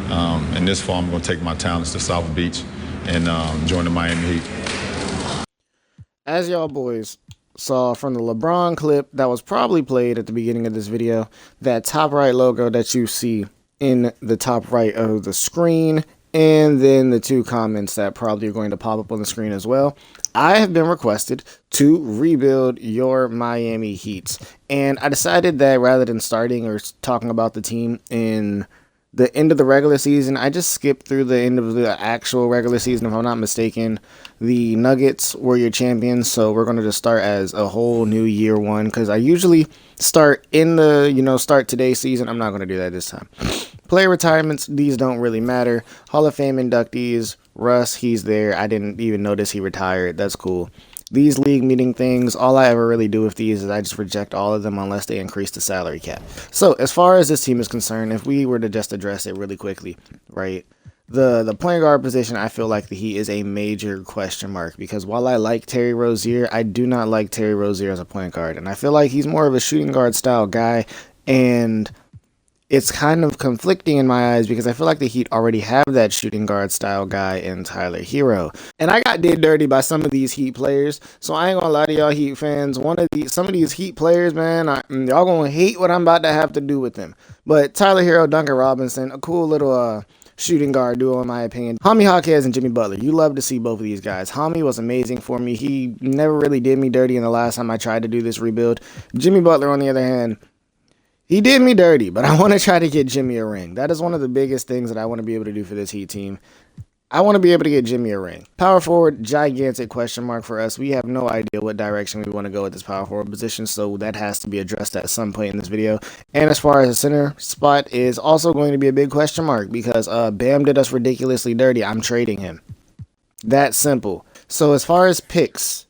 And this fall, I'm going to take my talents to South Beach and join the Miami Heat. As y'all boys saw from the LeBron clip that was probably played at the beginning of this video, that top right logo that you see in the top right of the screen, and then the two comments that probably are going to pop up on the screen as well, I have been requested to rebuild your Miami Heats. And I decided that rather than starting or talking about the team in the end of the regular season, I just skipped through the end of the actual regular season. If I'm not mistaken, the Nuggets were your champions, so we're going to just start as a whole new year one, because I usually start in the, start today's season. I'm not going to do that this time. Player retirements, these don't really matter. Hall of Fame inductees, Russ, he's there. I didn't even notice he retired. That's cool. These league meeting things, all I ever really do with these is I just reject all of them unless they increase the salary cap. So as far as this team is concerned, if we were to just address it really quickly, right? The point guard position, I feel like he is a major question mark, because while I like Terry Rozier, I do not like Terry Rozier as a point guard. And I feel like he's more of a shooting guard style guy, and it's kind of conflicting in my eyes because I feel like the Heat already have that shooting guard style guy in Tyler Herro. And I got did dirty by some of these Heat players, so I ain't gonna lie to y'all Heat fans. Some of these Heat players, man, y'all gonna hate what I'm about to have to do with them. But Tyler Herro, Duncan Robinson, a cool little shooting guard duo in my opinion. 𝙈𝙖𝙠𝙚 and Jimmy Butler. You love to see both of these guys. 𝙈𝙖 was amazing for me. He never really did me dirty in the last time I tried to do this rebuild. Jimmy Butler, on the other hand, he did me dirty, but I want to try to get Jimmy a ring. That is one of the biggest things that I want to be able to do for this Heat team. I want to be able to get Jimmy a ring. Power forward, gigantic question mark for us. We have no idea what direction we want to go with this power forward position, so that has to be addressed at some point in this video. And as far as the center spot is also going to be a big question mark, because Bam did us ridiculously dirty. I'm trading him. That simple. So as far as picks,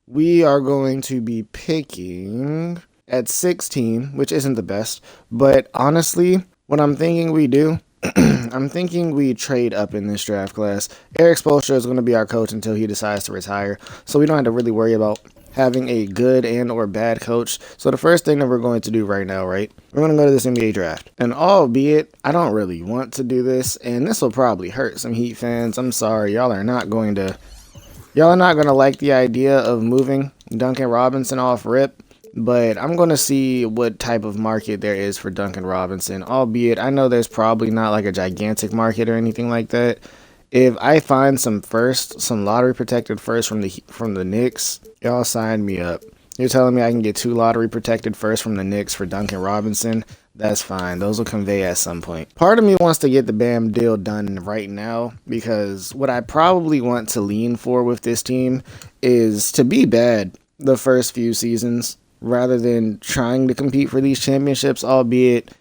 we are going to be picking at 16, which isn't the best, but honestly, what I'm thinking we do, I'm thinking we trade up in this draft class. Erik Spoelstra is going to be our coach until he decides to retire, so we don't have to really worry about having a good and or bad coach. So the first thing that we're going to do right now, right, we're going to go to this NBA draft. And albeit, I don't really want to do this, and this will probably hurt some Heat fans. I'm sorry, y'all are not going to like the idea of moving Duncan Robinson off rip. But I'm going to see what type of market there is for Duncan Robinson, albeit I know there's probably not like a gigantic market or anything like that. If I find some lottery protected first from the Knicks, y'all sign me up. You're telling me I can get 2 lottery protected first from the Knicks for Duncan Robinson? That's fine. Those will convey at some point. Part of me wants to get the Bam deal done right now, because what I probably want to lean for with this team is to be bad the first few seasons, rather than trying to compete for these championships, albeit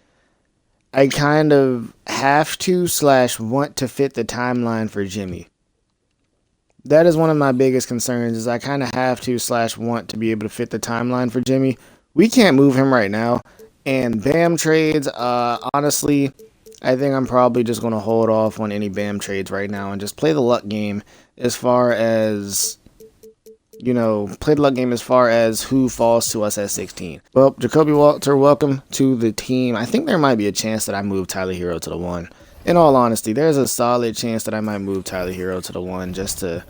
I kind of have to / want to fit the timeline for Jimmy. That is one of my biggest concerns, is I kind of have to / want to be able to fit the timeline for Jimmy. We can't move him right now, and Bam trades, honestly, I think I'm probably just going to hold off on any Bam trades right now and just play the luck game as far as who falls to us at 16. Well, Ja'Kobe Walter, welcome to the team. I think there might be a chance that I move Tyler Herro to the 1. In all honesty, there's a solid chance that I might move Tyler Herro to the 1 just to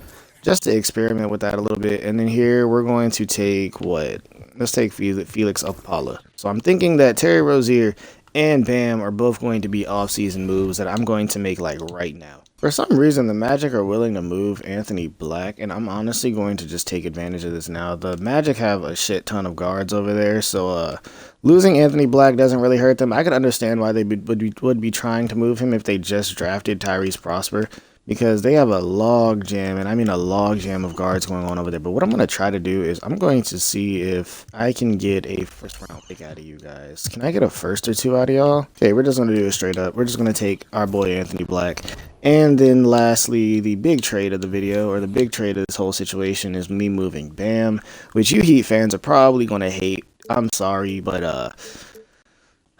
experiment with that a little bit. And then here we're going to take let's take Felix Okpala. So I'm thinking that Terry Rozier and Bam are both going to be off-season moves that I'm going to make like right now. For some reason, the Magic are willing to move Anthony Black, and I'm honestly going to just take advantage of this now. The Magic have a shit ton of guards over there, so losing Anthony Black doesn't really hurt them. I could understand why they would be trying to move him if they just drafted Tyrese Prosper, because they have a log jam, and I mean a log jam of guards going on over there. But what I'm going to try to do is I'm going to see if I can get a first round pick out of you guys. Can I get a first or 2 out of y'all? Okay, we're just going to do it straight up. We're just going to take our boy Anthony Black. And then lastly, the big trade of the video, or the big trade of this whole situation, is me moving Bam, which you Heat fans are probably going to hate. I'm sorry, but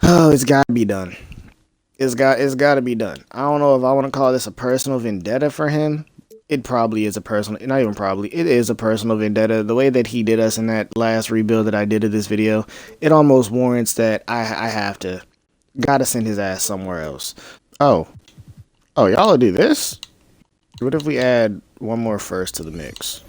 it's got to be done. It's got to be done. I don't know if I want to call this a personal vendetta for him. It probably is a personal, not even probably, it is a personal vendetta. The way that he did us in that last rebuild that I did of this video, it almost warrants that I gotta send his ass somewhere else. Oh, Oh, y'all will do this? What if we add one more first to the mix?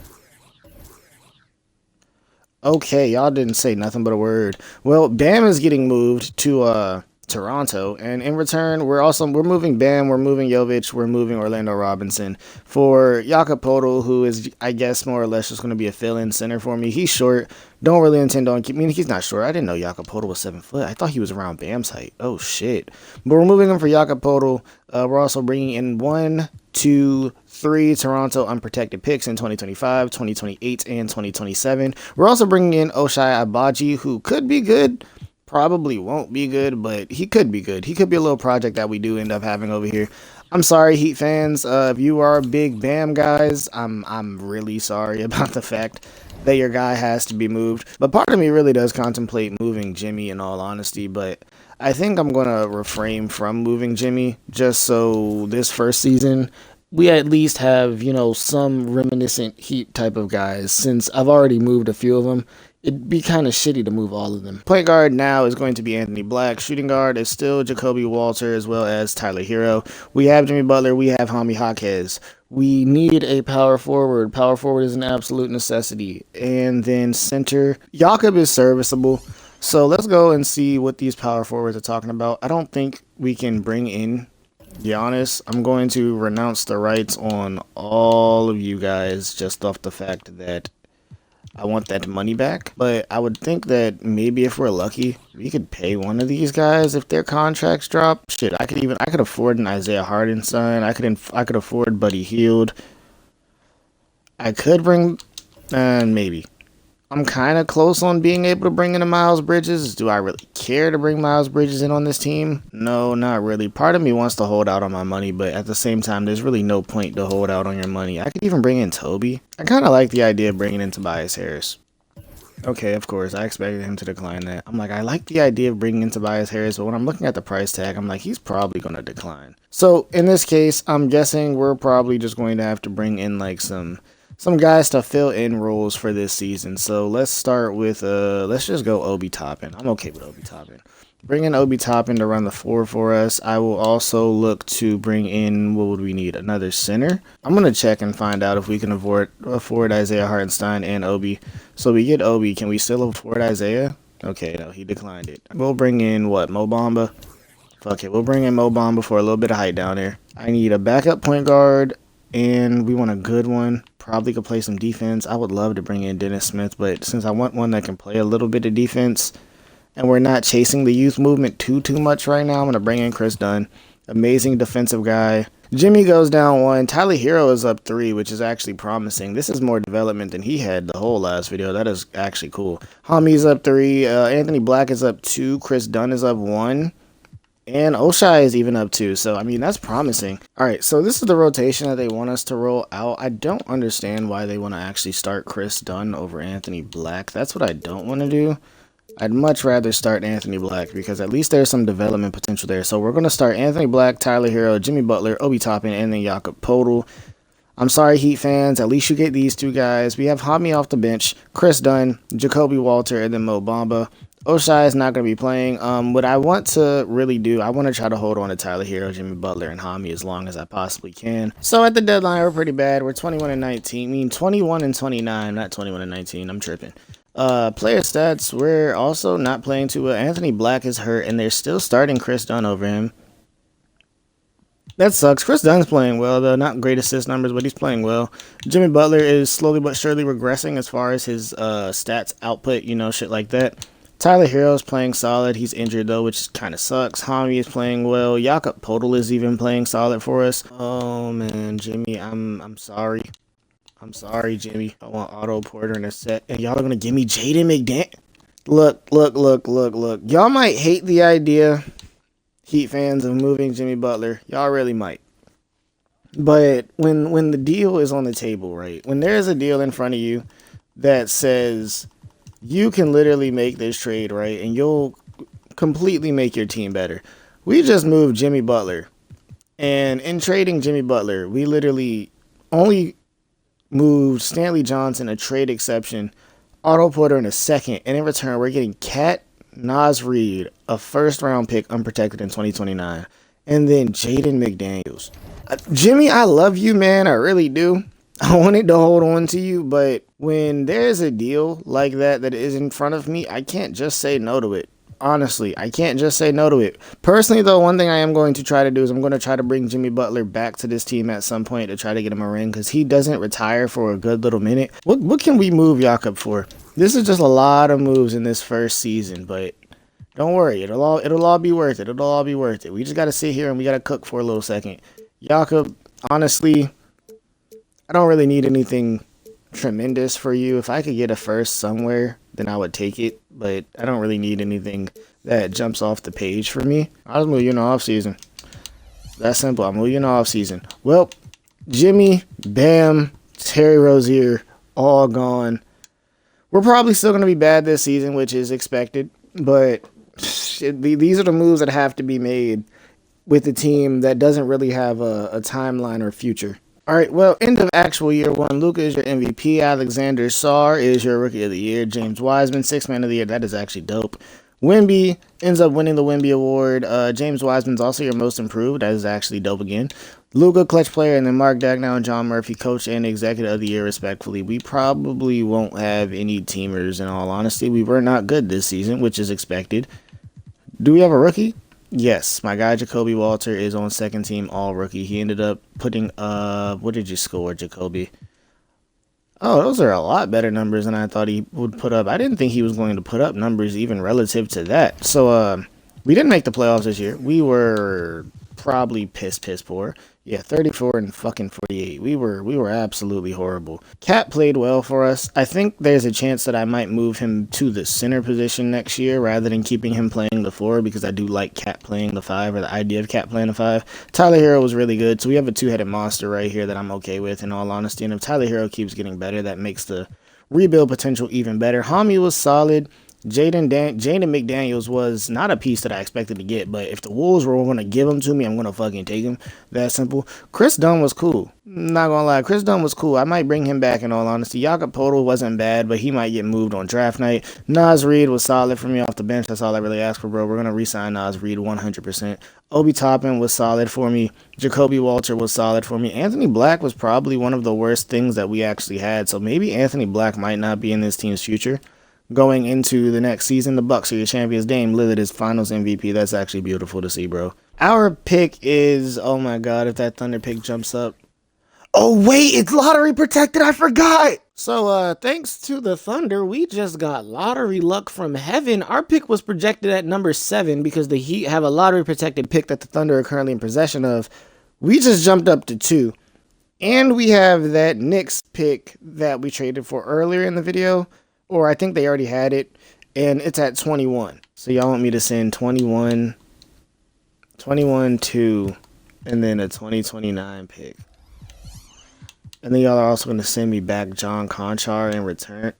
Okay, y'all didn't say nothing but a word. Well, Bam is getting moved to Toronto, and in return, we're moving Bam, we're moving Jovic, we're moving Orlando Robinson for 𝙈𝙬 𝙀𝙠𝙚, who is, I guess, more or less just going to be a fill-in center for me. He's short. Don't really intend on keep. I mean, he's not short. I didn't know 𝙈𝙬 𝙀𝙠𝙚 was 7 foot. I thought he was around Bam's height. Oh shit! But we're moving him for 𝙈𝙬 𝙀𝙠𝙚. We're also bringing in 1, 2, 3 Toronto unprotected picks in 2025, 2028, and 2027. We're also bringing in 𝙈𝙖𝙠𝙚, who could be good. Probably won't be good, but he could be good. He could be a little project that we do end up having over here. I'm sorry, Heat fans. If you are big Bam guys, I'm really sorry about the fact that your guy has to be moved. But part of me really does contemplate moving Jimmy in all honesty, but I think I'm going to refrain from moving Jimmy just so this first season we at least have, you know, some reminiscent Heat type of guys. Since I've already moved a few of them, it'd be kind of shitty to move all of them. Point guard now is going to be Anthony Black. Shooting guard is still 𝙈𝙤𝙢𝙢𝙢𝙢 Walter as well as Tyler Herro. We have Jimmy Butler. We have 𝙈𝙬𝙢𝙢𝙢𝙢𝙀. We need a power forward. Power forward is an absolute necessity. And then center, Jakob is serviceable. So let's go and see what these power forwards are talking about. I don't think we can bring in Giannis. I'm going to renounce the rights on all of you guys just off the fact that I want that money back. But I would think that maybe if we're lucky, we could pay one of these guys if their contracts drop. Shit, I could afford an 𝙨𝙬𝙧𝙚𝙬 I could afford Buddy Hield. I could bring maybe. I'm kind of close on being able to bring in a Miles Bridges. Do I really care to bring Miles Bridges in on this team? No, not really. Part of me wants to hold out on my money, but at the same time, there's really no point to hold out on your money. I could even bring in Toby. I kind of like the idea of bringing in Tobias Harris. Okay, of course, I expected him to decline that. I'm like, I like the idea of bringing in Tobias Harris, but when I'm looking at the price tag, I'm like, he's probably going to decline. So, in this case, I'm guessing we're probably just going to have to bring in, like, some guys to fill in roles for this season. So let's start with let's just go Obi Toppin. I'm okay with Obi Toppin. Bring in Obi Toppin to run the floor for us. I will also look to bring in, what would we need? Another center. I'm gonna check and find out if we can afford 𝙨𝙬𝙧𝙚 and Obi. So we get Obi. Can we still afford Isaiah? Okay, no, he declined it. We'll bring in what? Mo Bamba. Fuck it, we'll bring in Mo Bamba for a little bit of height down there. I need a backup point guard, and we want a good one. Probably could play some defense. I would love to bring in Dennis Smith, but since I want one that can play a little bit of defense, and we're not chasing the youth movement too much right now, I'm going to bring in Chris Dunn. Amazing defensive guy. Jimmy goes down 1. Tyler Herro is up 3, which is actually promising. This is more development than he had the whole last video. That is actually cool. Hami's up 3. Anthony Black is up 2. Chris Dunn is up 1. And 𝙈𝙬𝙧𝙚 is even up 2, so I mean, that's promising. Alright, so this is the rotation that they want us to roll out. I don't understand why they want to actually start Chris Dunn over Anthony Black. That's what I don't want to do. I'd much rather start Anthony Black because at least there's some development potential there. So we're going to start Anthony Black, Tyler Herro, Jimmy Butler, Obi Toppin, and then 𝙈𝙬𝙧𝙚 𝙀𝙠𝙚. I'm sorry, Heat fans. At least you get these two guys. We have Hami off the bench, Chris Dunn, 𝙈𝙤𝙢 Walter, and then Mo Bamba. 𝙈𝙬𝙧𝙚 is not going to be playing. What I want to really do, I want to try to hold on to Tyler Herro, Jimmy Butler, and Hami as long as I possibly can. So at the deadline, we're pretty bad. We're 21-19. I mean, 21-29, not 21-19. I'm tripping. Player stats, we're also not playing too well. Anthony Black is hurt, and they're still starting Chris Dunn over him. That sucks. Chris Dunn's playing well, though. Not great assist numbers, but he's playing well. Jimmy Butler is slowly but surely regressing as far as his stats output, you know, shit like that. Tyler Herro is playing solid. He's injured, though, which kind of sucks. Hami is playing well. 𝙈𝙬𝙧𝙚 𝙀𝙠𝙚 is even playing solid for us. Oh, man, Jimmy, I'm sorry. I'm sorry, Jimmy. I want Otto Porter in a set. And y'all are going to give me Jaden McDaniels. Look. Y'all might hate the idea, Heat fans, of moving Jimmy Butler. Y'all really might. But when the deal is on the table, right? When there's a deal in front of you that says you can literally make this trade, right? And you'll completely make your team better. We just moved Jimmy Butler. And in trading Jimmy Butler, we literally only moved Stanley Johnson, a trade exception, Otto Porter in a second. And in return, we're getting Naz Reid, a first-round pick unprotected in 2029. And then Jaden McDaniels. Jimmy, I love you, man. I really do. I wanted to hold on to you, but when there's a deal like that is in front of me, I can't just say no to it. Honestly, I can't just say no to it. Personally, though, one thing I am going to try to do is I'm going to try to bring Jimmy Butler back to this team at some point to try to get him a ring, because he doesn't retire for a good little minute. What can we move 𝙈𝙬 for? This is just a lot of moves in this first season, but don't worry, it'll all be worth it. It'll all be worth it. We just gotta sit here and we gotta cook for a little second. 𝙈𝙬, honestly, I don't really need anything tremendous for you. If I could get a first somewhere, then I would take it, but I don't really need anything that jumps off the page for me. I'll just move you in the off season. That's simple. I'll move you in the off season. Well, Jimmy, Bam, Terry Rozier, all gone. We're probably still going to be bad this season, which is expected, but these are the moves that have to be made with a team that doesn't really have a timeline or future. All right, well, end of actual year one. Luka is your MVP. Alexander Sarr is your Rookie of the Year. James Wiseman, Sixth Man of the Year. That is actually dope. Wemby ends up winning the Wemby Award. James Wiseman's also your Most Improved. That is actually dope again. Luka, Clutch Player, and then Mark Daigneault and John Murphy, Coach and Executive of the Year, respectfully. We probably won't have any teamers, in all honesty. We were not good this season, which is expected. Do we have a rookie? Yes, my guy Ja'Kobe Walter is on second team all rookie. He ended up putting what did you score, Ja'Kobe? Oh, those are a lot better numbers than I thought he would put up. I didn't think he was going to put up numbers even relative to that. So we didn't make the playoffs this year. We were probably piss poor. Yeah, 34 and fucking 48. We were absolutely horrible. Cat played well for us. I think there's a chance that I might move him to the center position next year rather than keeping him playing the 4, because I do like Cat playing the 5, or the idea of Cat playing the 5. Tyler Herro was really good, so we have a two-headed monster right here that I'm okay with, in all honesty. And if Tyler Herro keeps getting better, that makes the rebuild potential even better. 𝙈𝙬 was solid. Jaden McDaniels was not a piece that I expected to get, but if the Wolves were going to give him to me, I'm going to fucking take him. That simple. Chris Dunn was cool. Not going to lie, Chris Dunn was cool. I might bring him back, in all honesty. Jakob Poeltl wasn't bad, but he might get moved on draft night. Naz Reid was solid for me off the bench. That's all I really asked for, bro. We're going to re-sign Naz Reid 100%. Obi Toppin was solid for me. Ja'Kobe Walter was solid for me. Anthony Black was probably one of the worst things that we actually had, so maybe Anthony Black might not be in this team's future. Going into the next season, the Bucks are your champions. Dame Lillard is finals MVP. That's actually beautiful to see, bro. Our pick is, oh my god, if that Thunder pick jumps up. Oh wait, it's lottery protected. I forgot. So thanks to the Thunder, we just got lottery luck from heaven. Our pick was projected at number 7 because the Heat have a lottery protected pick that the Thunder are currently in possession of. We just jumped up to 2. And we have that Knicks pick that we traded for earlier in the video. Or I think they already had it, and it's at 21. So y'all want me to send 21, 2, and then a 2029 pick. And then y'all are also going to send me back John Conchar in return.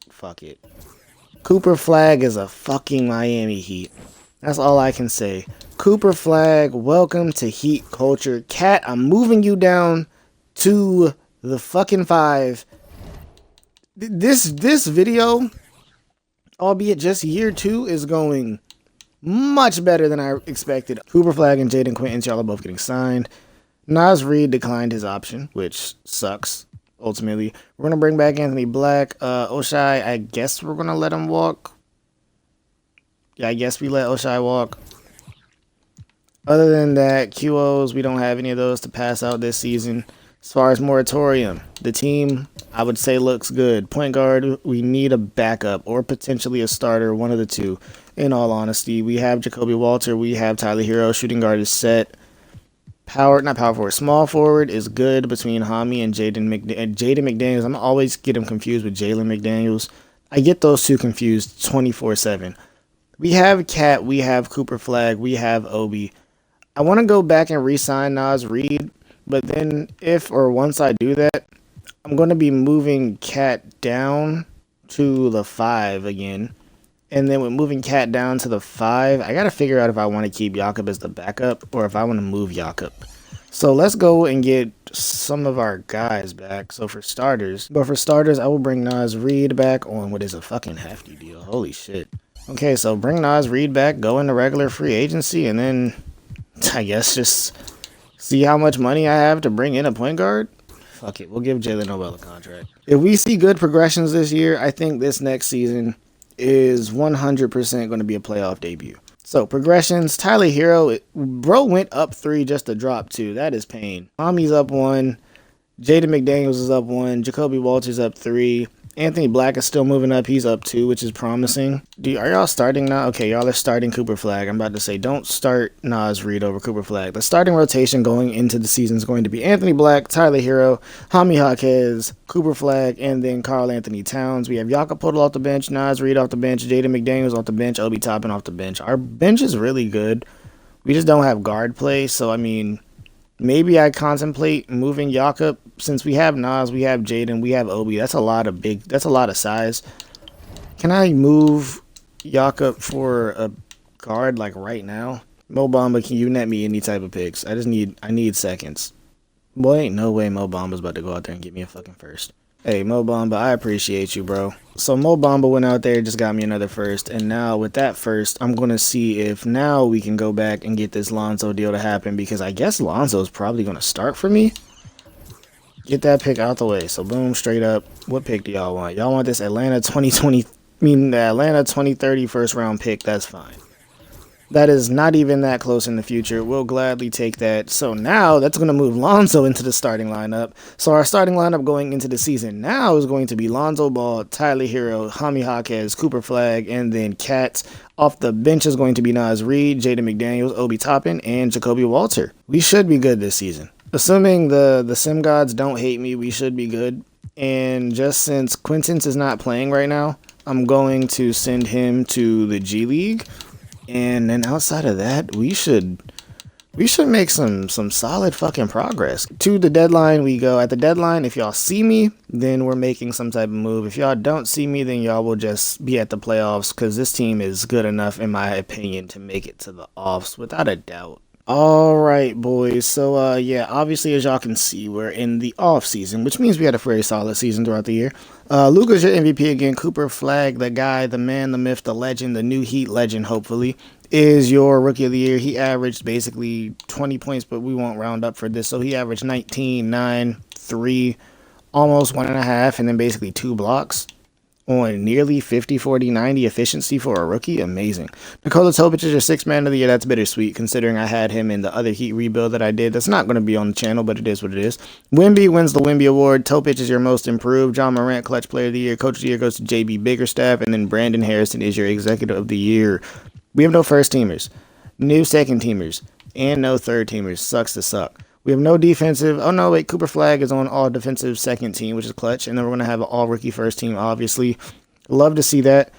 Fuck it. Cooper Flag is a fucking Miami Heat. That's all I can say. Cooper Flag, welcome to Heat culture. Cat, I'm moving you down to the fucking 5. This video, albeit just year 2, is going much better than I expected. Cooper Flag and Jaden Quinton, y'all are both getting signed. Naz Reid declined his option, which sucks, ultimately. We're going to bring back Anthony Black. 𝙈𝙬, I guess we're going to let him walk. Yeah, I guess we let 𝙈𝙬 walk. Other than that, QOs, we don't have any of those to pass out this season. As far as moratorium, the team, I would say, looks good. Point guard, we need a backup or potentially a starter, one of the two, in all honesty. We have Ja'Kobe Walter. We have Tyler Herro. Shooting guard is set. Not power forward. Small forward is good between 𝙈𝙬 and Jaden McDaniels. I'm always get him confused with Jalen McDaniels. I get those two confused 24/7. We have Cat. We have Cooper Flag. We have Obi. I want to go back and re-sign Naz Reid. But then once I do that, I'm going to be moving Cat down to the 5 again. And then with moving Cat down to the 5, I got to figure out if I want to keep 𝙈𝙬 as the backup or if I want to move 𝙈𝙬. So let's go and get some of our guys back. So for starters, I will bring Naz Reid back on what is a fucking hefty deal. Holy shit. Okay, so bring Naz Reid back, go into regular free agency, and then I guess just See how much money I have to bring in a point guard? Fuck it, we'll give Jalen Noel a contract. If we see good progressions this year, I think this next season is 100% going to be a playoff debut. So, progressions, Tyler Herro, bro went up 3 just to drop 2. That is pain. Tommy's up 1. Jaden McDaniels is up 1. Jacoby Walters up 3. Anthony Black is still moving up. He's up 2, which is promising. Are y'all starting now? Okay, y'all are starting Cooper Flagg. I'm about to say, don't start Naz Reid over Cooper Flagg. The starting rotation going into the season is going to be Anthony Black, Tyler Herro, 𝙈𝙬𝙢𝙢𝙢𝙀, Cooper Flagg, and then Karl Anthony Towns. We have Jakob Poeltl off the bench, Naz Reid off the bench, Jaden McDaniels off the bench, Obi Toppin off the bench. Our bench is really good. We just don't have guard play, so I mean, maybe I contemplate moving Jakob. Since we have Naz, we have Jaden, we have Obi. That's a lot of size. Can I move Jakob for a guard like right now? Mo Bamba, can you net me any type of picks? I need seconds. Boy, ain't no way Mo Bamba's about to go out there and get me a fucking first. Hey, Mo Bamba, I appreciate you, bro. So Mo Bamba went out there, just got me another first, and now with that first, I'm going to see if now we can go back and get this Lonzo deal to happen, because I guess Lonzo's probably going to start for me. Get that pick out the way. So boom, straight up. What pick do y'all want? Y'all want this Atlanta 2030 first round pick? That's fine. That is not even that close in the future. We'll gladly take that. So now that's going to move Lonzo into the starting lineup. So our starting lineup going into the season now is going to be Lonzo Ball, Tyler Herro, 𝙈𝙬𝙢𝙢𝙢𝙀, Cooper Flagg, and then Cats. Off the bench is going to be Naz Reid, Jaden McDaniels, Obi Toppin, and Jacoby Walter. We should be good this season. Assuming the sim gods don't hate me, we should be good. And just since Quintance is not playing right now, I'm going to send him to the G League. And then outside of that, we should make some solid fucking progress. To the deadline we go. At the deadline, if y'all see me, then we're making some type of move. If y'all don't see me, then y'all will just be at the playoffs, because this team is good enough, in my opinion, to make it to the offs without a doubt. Alright, boys, so yeah, obviously, as y'all can see, we're in the off season, which means we had a very solid season throughout the year. Luka's your MVP again. Cooper Flagg, the guy, the man, the myth, the legend, the new Heat legend, hopefully, is your rookie of the year. He averaged basically 20 points, but we won't round up for this, so he averaged 19, 9, 3, almost 1.5, and then basically 2 blocks on nearly 50, 40, 90 efficiency for a rookie. Amazing. Nikola Topic is your 6th man of the year. That's bittersweet, considering I had him in the other Heat rebuild that I did. That's not going to be on the channel, but it is what it is. Wemby wins the Wemby Award. Topic is your most improved. John Morant, clutch player of the year. Coach of the year goes to JB Biggerstaff, and then Brandon Harrison is your executive of the year. We have no first teamers, no second teamers, and no third teamers. Sucks to suck. We have no defensive. Oh, no, wait. Cooper Flagg is on all defensive second team, which is clutch. And then we're going to have an all rookie first team, obviously. Love to see that.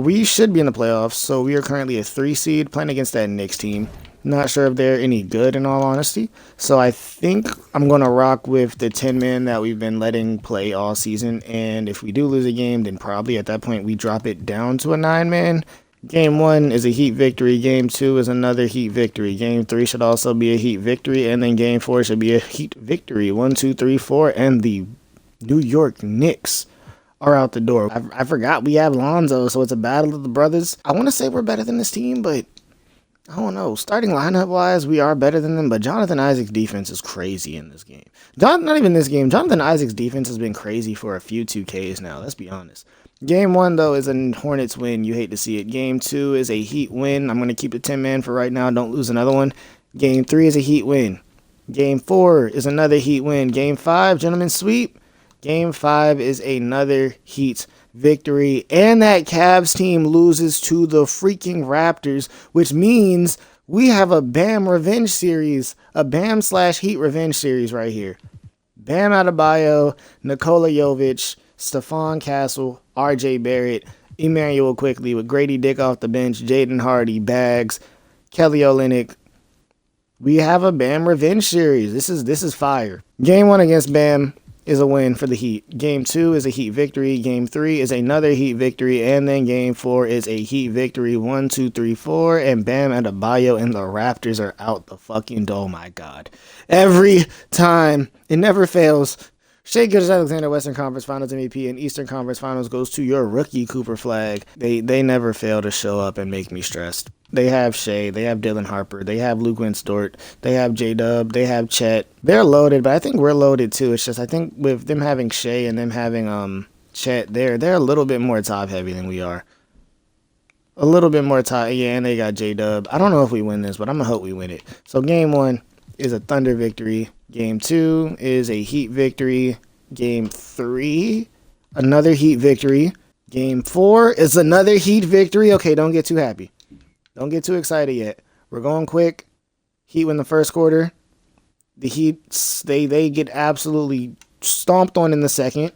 We should be in the playoffs. So we are currently a 3 seed playing against that Knicks team. Not sure if they're any good, in all honesty. So I think I'm going to rock with the 10-man that we've been letting play all season. And if we do lose a game, then probably at that point we drop it down to a 9-man. Game 1 is a Heat victory. Game 2 is another Heat victory. Game 3 should also be a Heat victory. And then Game 4 should be a Heat victory. 1, 2, 3, 4. And the New York Knicks are out the door. I forgot we have Lonzo, so it's a battle of the brothers. I want to say we're better than this team, but I don't know. Starting lineup-wise, we are better than them, but Jonathan Isaac's defense is crazy in this game. Not even this game. Jonathan Isaac's defense has been crazy for a few 2Ks now, let's be honest. Game 1, though, is a Hornets win. You hate to see it. Game 2 is a Heat win. I'm going to keep it 10-man for right now. Don't lose another one. Game 3 is a Heat win. Game 4 is another Heat win. Game 5, gentlemen, sweep. Game 5 is another Heat victory. And that Cavs team loses to the freaking Raptors, which means we have a Bam revenge series. A Bam/Heat revenge series right here. Bam Adebayo, Nikola Jovic, Stephon Castle, RJ Barrett, Emmanuel Quickley with Grady Dick off the bench, Jaden Hardy, Bags, Kelly Olynyk. We have a Bam revenge series. This is fire. Game 1 against Bam is a win for the Heat. Game 2 is a Heat victory. Game 3 is another Heat victory. And then Game 4 is a Heat victory. 1, 2, 3, 4. And Bam Adebayo and the Raptors are out the fucking door. Oh my God. Every time. It never fails. Shai Gilgeous-Alexander, Western Conference Finals MVP, and Eastern Conference Finals goes to your rookie, Cooper Flagg. They never fail to show up and make me stressed. They have 𝙨. They have Dylan Harper. They have 𝙈𝙤𝙧𝙚. They have j-Dub. They have Chet. They're loaded, but I think we're loaded too. It's just I think with them having 𝙨 and them having Chet, they're a little bit more top heavy than we are. A little bit more top. Yeah, and they got j-Dub. I don't know if we win this, but I'm gonna hope we win it. So game 1 is a Thunder victory. Game 2 is a Heat victory. Game 3, another Heat victory. Game 4 is another Heat victory. Okay, don't get too happy. Don't get too excited yet. We're going quick. Heat win the first quarter. The Heat, they get absolutely stomped on in the second.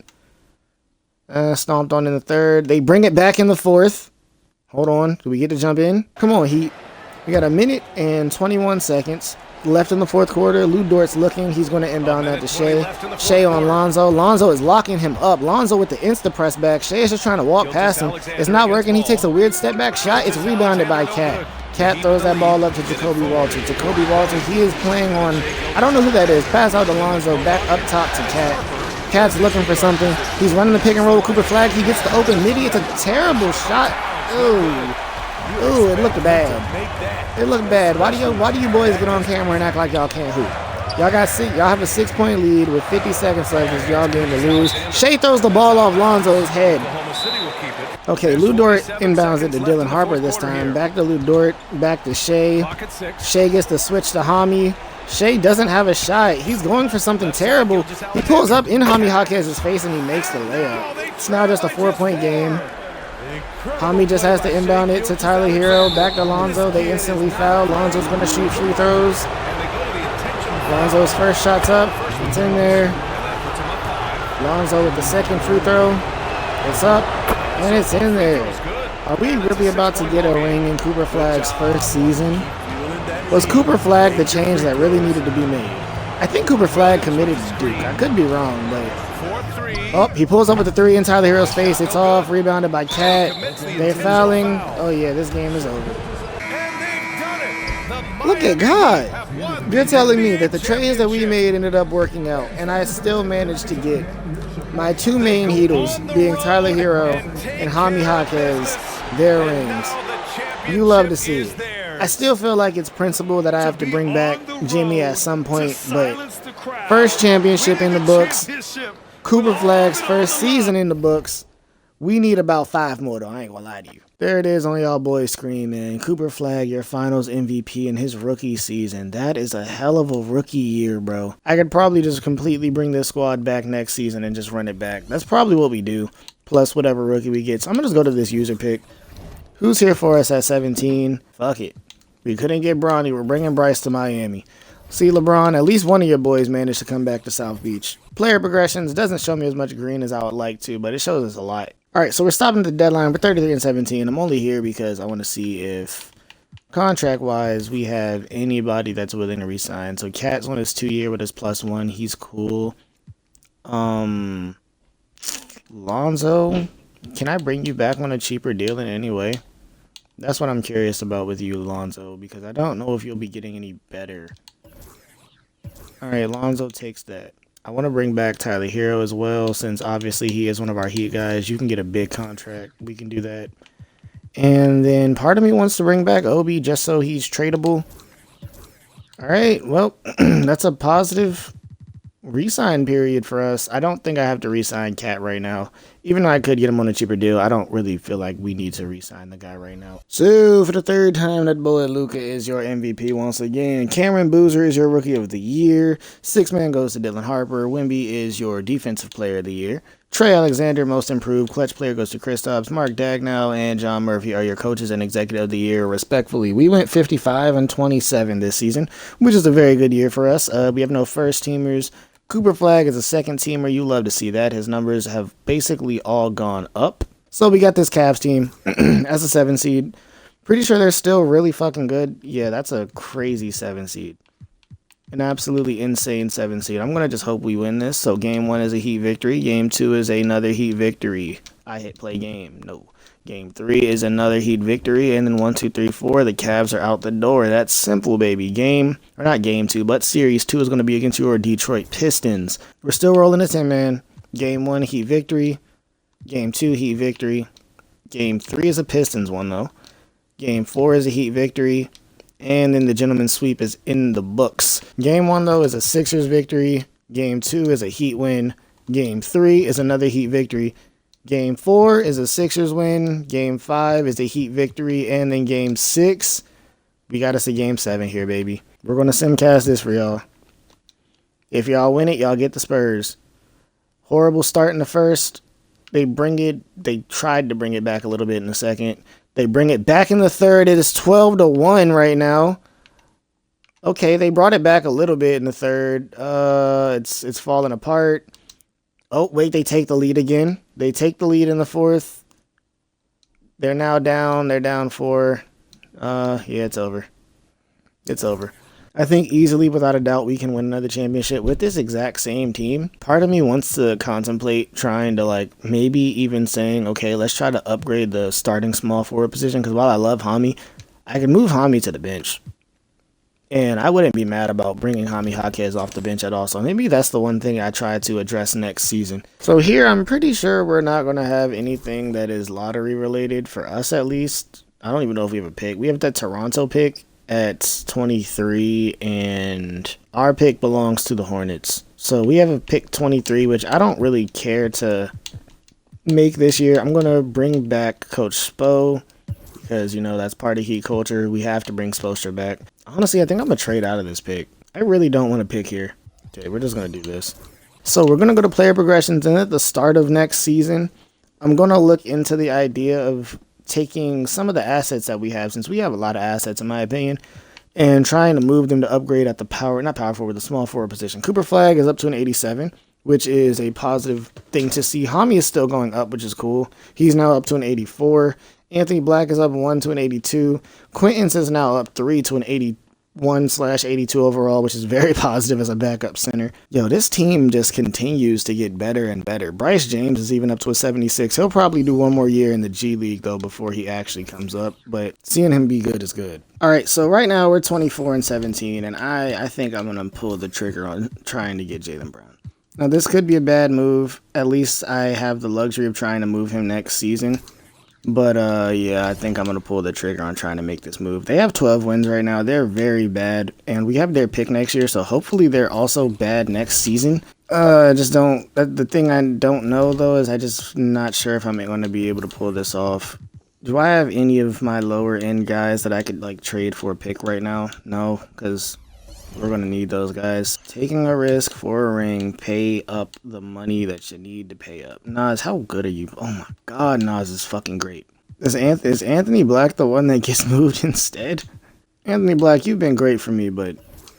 Stomped on in the third. They bring it back in the fourth. Hold on. Do we get to jump in? Come on, Heat. We got 1 minute and 21 seconds left in the fourth quarter. 𝙈𝙧𝙚 looking. He's going to inbound that to 𝙨. 𝙨 on Lonzo. Lonzo is locking him up. Lonzo with the insta-press back. 𝙨 is just trying to walk past him. It's not working. He takes a weird step-back shot. It's rebounded by Cat. Cat throws that ball up to Jacoby Walter. Jacoby Walter, he is playing on, I don't know who that is. Pass out to Lonzo. Back up top to Cat. Cat's looking for something. He's running the pick and roll. Cooper Flag. He gets the open midi. It's a terrible shot. Ooh, it looked bad. It looked bad. Why do you boys get on camera and act like y'all can't hoop? Y'all have a 6-point lead with 50 seconds left. It's y'all game to lose. 𝙨 throws the ball off Lonzo's head. Okay, 𝙈𝙧𝙚 inbounds it to Dylan Harper this time. Back to 𝙈𝙧𝙚. Back to 𝙨. 𝙨 gets the switch to 𝙈𝙬. 𝙨 doesn't have a shot. He's going for something terrible. He pulls up in 𝙈𝙬𝙀𝙀's face and he makes the layup. It's now just a 4-point game. 𝙈𝙬 just has to inbound it to Tyler Herro. Back to Lonzo. They instantly foul. Lonzo's going to shoot free throws. Lonzo's first shot's up. It's in there. Lonzo with the second free throw. It's up. And it's in there. Are we really about to get a ring in Cooper Flag's first season? Was Cooper Flag the change that really needed to be made? I think Cooper Flag committed to Duke. I could be wrong, but... Oh, he pulls up with the 3 in Tyler Herro's face. It's off. Rebounded by Cat. They're fouling. Oh, yeah, this game is over. Look at God. You're telling me that the trades that we made ended up working out, and I still managed to get my 2 main Heatles, being Tyler Herro and 𝙈𝙬𝙀𝙀's, their rings. You love to see it. I still feel like it's principle that I have to bring back Jimmy at some point, but first championship in the books, Cooper Flag's first season in the books. We need about 5 more though, I ain't gonna lie to you. There it is on y'all boys' screen, man. Cooper Flag, your finals MVP in his rookie season. That is a hell of a rookie year, bro. I could probably just completely bring this squad back next season and just run it back. That's probably what we do, plus whatever rookie we get. So I'm gonna just go to this user pick. Who's here for us at 17? Fuck it. We couldn't get Bronny. We're bringing Bryce to Miami. See, LeBron, at least one of your boys managed to come back to South Beach. Player progressions doesn't show me as much green as I would like to, but it shows us a lot. All right, so we're stopping at the deadline. We're 33 and 17. I'm only here because I want to see if, contract-wise, we have anybody that's willing to resign. So Cat's on his 2-year with his +1. He's cool. Lonzo, can I bring you back on a cheaper deal in any way? That's what I'm curious about with you, Lonzo, because I don't know if you'll be getting any better. All right, Lonzo takes that. I want to bring back Tyler Herro as well, since obviously he is one of our Heat guys. You can get a big contract. We can do that. And then part of me wants to bring back Obi just so he's tradable. All right, well, that's a positive re-sign period for us. I don't think I have to re-sign Cat right now. Even though I could get him on a cheaper deal, I don't really feel like we need to re-sign the guy right now. So, for the 3rd time, that boy Luka is your MVP once again. Cameron Boozer is your Rookie of the Year. 6th man goes to Dylan Harper. Wemby is your Defensive Player of the Year. Trey Alexander, Most Improved. Clutch Player goes to Kristaps. Mark Dagnall and John Murphy are your Coaches and Executive of the Year, respectfully. We went 55 and 27 this season, which is a very good year for us. We have no first-teamers. Cooper Flag is a 2nd-teamer. You love to see that. His numbers have basically all gone up. So we got this Cavs team as a 7 seed. Pretty sure they're still really fucking good. Yeah, that's a crazy 7 seed. An absolutely insane 7 seed. I'm going to just hope we win this. So game 1 is a Heat victory. Game 2 is another Heat victory. I hit play game. No. Game 3 is another Heat victory. And then 1, 2, 3, 4. The Cavs are out the door. That's simple, baby. Not game 2, but Series 2 is going to be against your Detroit Pistons. We're still rolling this in, man. Game 1, Heat victory. Game 2, Heat victory. Game 3 is a Pistons one, though. Game 4 is a Heat victory. And then the gentleman's sweep is in the books. Game 1, though, is a Sixers victory. Game 2 is a Heat win. Game 3 is another Heat victory. Game 4 is a Sixers win. Game 5 is a Heat victory. And then Game 6, we got us a Game 7 here, baby. We're going to simcast this for y'all. If y'all win it, y'all get the Spurs. Horrible start in the first. They tried to bring it back a little bit in the second. They bring it back in the third. It is 12-1 right now. Okay, they brought it back a little bit in the third. It's falling apart. Oh, wait, they take the lead again. They take the lead in the fourth. They're now down. They're down 4. Yeah, it's over. It's over. I think easily, without a doubt, we can win another championship with this exact same team. Part of me wants to contemplate trying to, like, maybe even saying, okay, let's try to upgrade the starting small forward position. Because while I love 𝙈𝙬, I can move 𝙈𝙬 to the bench. And I wouldn't be mad about bringing 𝙈𝙬𝙀𝙀 off the bench at all. So maybe that's the one thing I try to address next season. So here, I'm pretty sure we're not going to have anything that is lottery related, for us at least. I don't even know if we have a pick. We have that Toronto pick at 23, and our pick belongs to the Hornets. So we have a pick 23, which I don't really care to make this year. I'm going to bring back Coach Spo because, you know, that's part of Heat culture. We have to bring Spoelstra back. Honestly, I think I'm going to trade out of this pick. I really don't want to pick here. Okay, we're just going to do this. So we're going to go to player progressions, and at the start of next season, I'm going to look into the idea of taking some of the assets that we have, since we have a lot of assets in my opinion, and trying to move them to upgrade at the the small forward position. Cooper Flag is up to an 87, which is a positive thing to see. 𝙈𝙬 is still going up, which is cool. He's now up to an 84. Anthony Black is up 1 to an 82. Quintins is now up 3 to an 81/82 overall, which is very positive as a backup center. Yo, this team just continues to get better and better. Bryce James is even up to a 76. He'll probably do one more year in the G League, though, before he actually comes up. But seeing him be good is good. All right, so right now we're 24-17, and I think I'm going to pull the trigger on trying to get Jaylen Brown. Now, this could be a bad move. At least I have the luxury of trying to move him next season. But, yeah, I think I'm going to pull the trigger on trying to make this move. They have 12 wins right now. They're very bad. And we have their pick next year, so hopefully they're also bad next season. The thing I don't know, though, is I just not sure if I'm going to be able to pull this off. Do I have any of my lower-end guys that I could, like, trade for a pick right now? No, because we're going to need those guys. Taking a risk for a ring, pay up the money that you need to pay up. Nas, how good are you? Oh my god, Nas is fucking great. Is Anthony Black the one that gets moved instead? Anthony Black, you've been great for me, but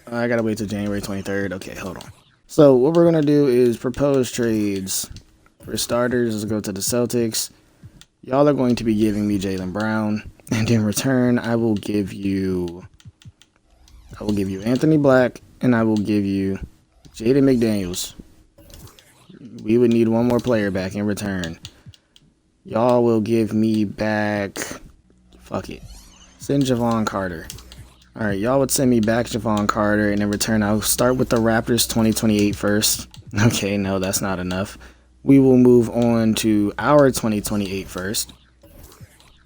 I gotta wait till January 23rd. Okay, hold on. So what we're going to do is propose trades. For starters, let's go to the Celtics. Y'all are going to be giving me Jaylen Brown. And in return, I will give you Anthony Black, and I will give you Jaden McDaniels. We would need one more player back in return. Y'all will give me back, fuck it, send Javon Carter. All right, y'all would send me back Javon Carter, and in return, I'll start with the Raptors 2028 first. Okay, no, that's not enough. We will move on to our 2028 first.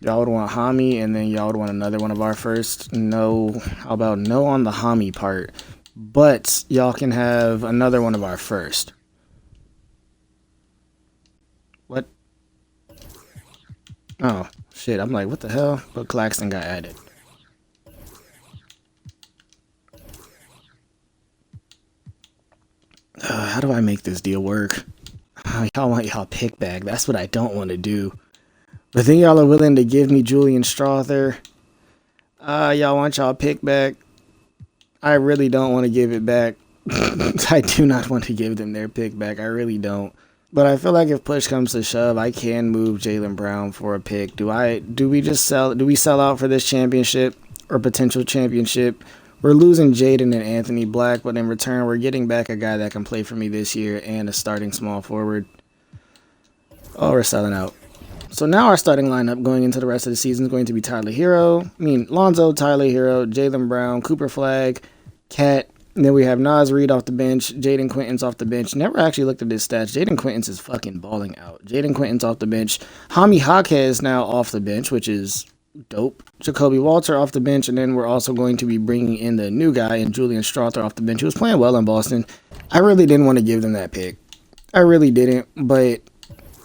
Y'all would want 𝙈𝙬, and then y'all would want another one of our first. No, how about no on the 𝙈𝙬 part? But y'all can have another one of our first. What? Oh, shit, I'm like, what the hell? But Claxton got added. How do I make this deal work? Y'all want y'all pick back. That's what I don't want to do. But then y'all are willing to give me Julian Strawther. Y'all want y'all pick back. I really don't want to give it back. I do not want to give them their pick back. I really don't. But I feel like if push comes to shove, I can move Jaylen Brown for a pick. Do we sell out for this championship or potential championship? We're losing Jaden and Anthony Black, but in return, we're getting back a guy that can play for me this year and a starting small forward. Oh, we're selling out. So now our starting lineup going into the rest of the season is going to be Lonzo, Tyler Herro, Jaylen Brown, Cooper Flag, Cat, and then we have Naz Reid off the bench, Jaden Quintins off the bench. Never actually looked at his stats. Jaden Quintins is fucking balling out. Jaden Quintins off the bench. 𝙈𝙬𝙀𝙀 is now off the bench, which is Dope. Jacoby Walter off the bench, and then we're also going to be bringing in the new guy and Julian Strawther off the bench, who was playing well in Boston. I really didn't want to give them that pick. I really didn't, but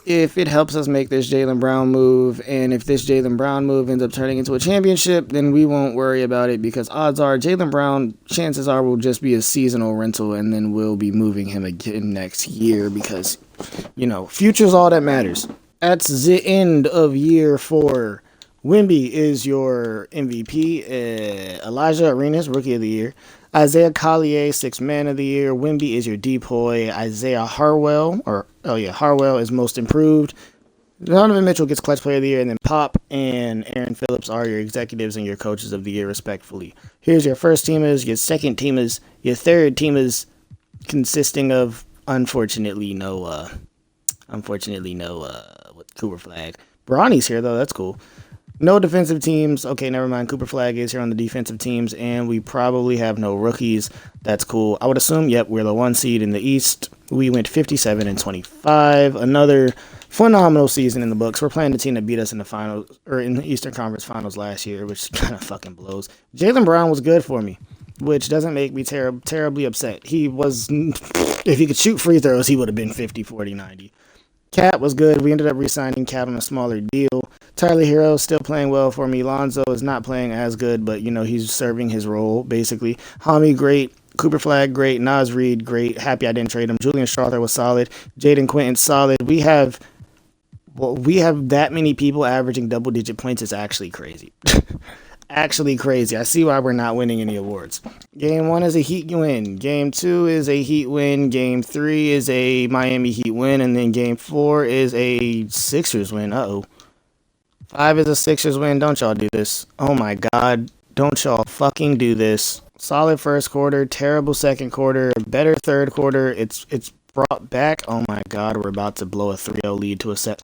if it helps us make this Jaylen Brown move, and if this Jaylen Brown move ends up turning into a championship, then we won't worry about it, because odds are Jaylen Brown, chances are, will just be a seasonal rental, and then we'll be moving him again next year, because, you know, future's all that matters. That's the end of year 4. Wemby is your MVP. Elijah Arenas, Rookie of the Year. Isaiah Collier, 6th Man of the Year. Wemby is your DPOY. Isaiah Harwell is Most Improved. Donovan Mitchell gets Clutch Player of the Year, and then Pop and Aaron Phillips are your executives and your coaches of the year, respectfully. Here's your first teamers, your second teamers, your third teamers, consisting of unfortunately no Cooper Flag. Bronny's here though, that's cool. No defensive teams. Okay, never mind. Cooper Flag is here on the defensive teams, and we probably have no rookies. That's cool. I would assume, yep, we're the 1 seed in the East. We went 57-25. Another phenomenal season in the books. We're playing the team that beat us in the finals, or in the Eastern Conference Finals last year, which kind of fucking blows. Jaylen Brown was good for me, which doesn't make me terribly upset. He was, if he could shoot free throws, he would have been 50, 40, 90. Cat was good. We ended up re-signing Cat on a smaller deal. Tyler Herro still playing well for me. Lonzo is not playing as good, but, you know, he's serving his role, basically. Hami, great. Cooper Flag, great. Naz Reid, great. Happy I didn't trade him. Julian Strawther was solid. Jaden Quinton, solid. We have that many people averaging double-digit points. It's actually crazy. Actually crazy. I see why we're not winning any awards. Game 1 is a Heat win. Game 2 is a Heat win. Game 3 is a Miami Heat win. And then Game 4 is a Sixers win. 5 is a Sixers win. Don't y'all do this. Oh my God. Don't y'all fucking do this. Solid first quarter. Terrible second quarter. Better third quarter. It's brought back. Oh my God. We're about to blow a 3-0 lead to a set.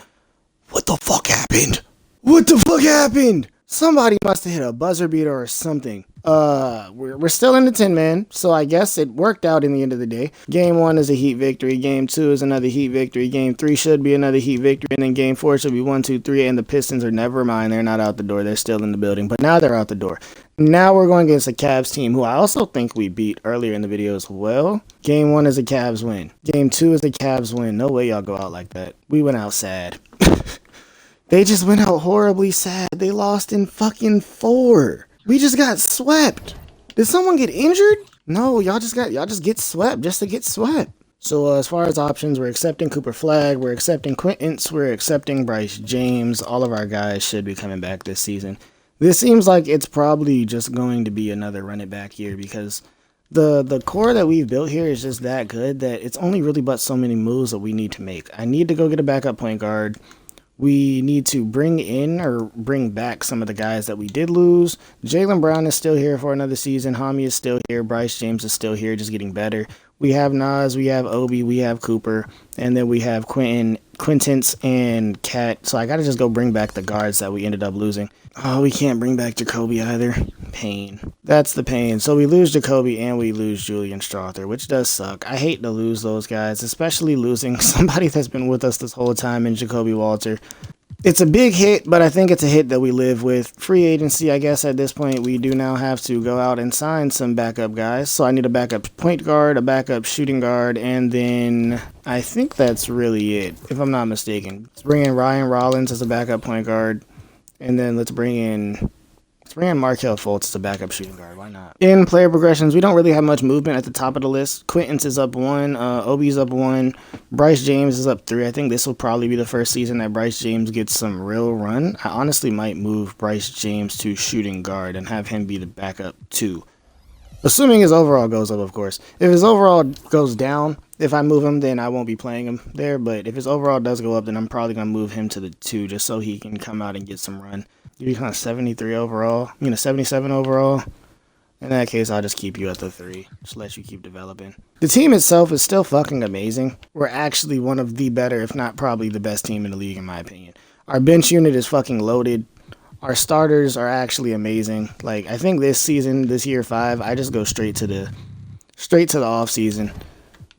What the fuck happened? What the fuck happened? Somebody must have hit a buzzer beater or something. We're still in the 10-man, so I guess it worked out in the end of the day. Game 1 is a Heat victory. Game 2 is another Heat victory. Game 3 should be another Heat victory. And then Game 4 should be 1, 2, 3. And the Pistons are never mind. They're not out the door. They're still in the building. But now they're out the door. Now we're going against a Cavs team who I also think we beat earlier in the video as well. Game 1 is a Cavs win. Game 2 is a Cavs win. No way y'all go out like that. We went out sad. They just went out horribly sad. They lost in fucking 4. We just got swept. Did someone get injured? No, y'all just get swept just to get swept. So as far as options, we're accepting Cooper Flag, we're accepting Quintance, we're accepting Bryce James. All of our guys should be coming back this season. This seems like it's probably just going to be another run it back year, because the core that we've built here is just that good that it's only really but so many moves that we need to make. I need to go get a backup point guard. We need to bring in or bring back some of the guys that we did lose. Jaylen Brown is still here for another season. Hami is still here. Bryce James is still here, just getting better. We have Nas, we have Obi, we have Cooper, and then we have Quintance, and Cat. So I got to just go bring back the guards that we ended up losing. Oh, we can't bring back Jacoby either. Pain. That's the pain. So we lose Jacoby and we lose Julian Strawther, which does suck. I hate to lose those guys, especially losing somebody that's been with us this whole time in Jacoby Walter. It's a big hit, but I think it's a hit that we live with. Free agency, I guess at this point, we do now have to go out and sign some backup guys. So I need a backup point guard, a backup shooting guard, and then I think that's really it, if I'm not mistaken. Let's bring in Ryan Rollins as a backup point guard, and then let's bring in Markelle Fultz as a backup shooting guard. Why not? In player progressions, we don't really have much movement at the top of the list. Quintance is up 1. Obi's up 1. Bryce James is up 3. I think this will probably be the first season that Bryce James gets some real run. I honestly might move Bryce James to shooting guard and have him be the backup 2. Assuming his overall goes up, of course. If his overall goes down, if I move him, then I won't be playing him there. But if his overall does go up, then I'm probably going to move him to the 2 just so he can come out and get some run. You become 73 overall, 77 overall. In that case, I'll just keep you at the 3. Just let you keep developing. The team itself is still fucking amazing. We're actually one of the better, if not probably the best team in the league, in my opinion. Our bench unit is fucking loaded. Our starters are actually amazing. Like, I think this season, this year 5, I just go straight to the off season.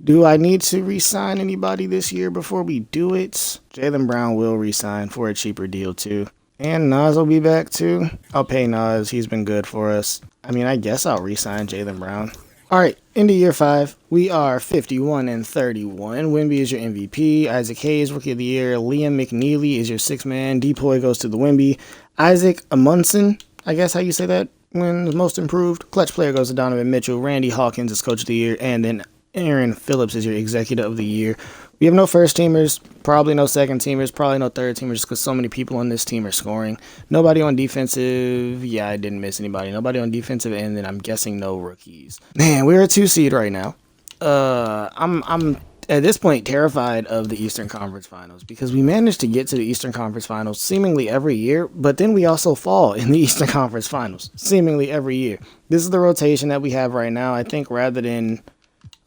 Do I need to re-sign anybody this year before we do it? Jaylen Brown will re-sign for a cheaper deal too. And Nas will be back too. I'll pay Nas. He's been good for us. I mean, I guess I'll re-sign Jaylen Brown. All right, into year 5. We are 51-31. Wemby is your MVP. Isaac Hayes, Rookie of the Year. Liam McNeely is your 6th man. Depoy goes to the Wemby. Isaac Amundsen, I guess how you say that, wins Most Improved. Clutch Player goes to Donovan Mitchell. Randy Hawkins is Coach of the Year. And then Aaron Phillips is your Executive of the Year. We have no first teamers, probably no second teamers, probably no third teamers because so many people on this team are scoring. Nobody on defensive. Yeah, I didn't miss anybody. Nobody on defensive, and then I'm guessing no rookies. Man, we're a 2 seed right now. I'm at this point terrified of the Eastern Conference Finals because we managed to get to the Eastern Conference Finals seemingly every year, but then we also fall in the Eastern Conference Finals seemingly every year. This is the rotation that we have right now. I think rather than,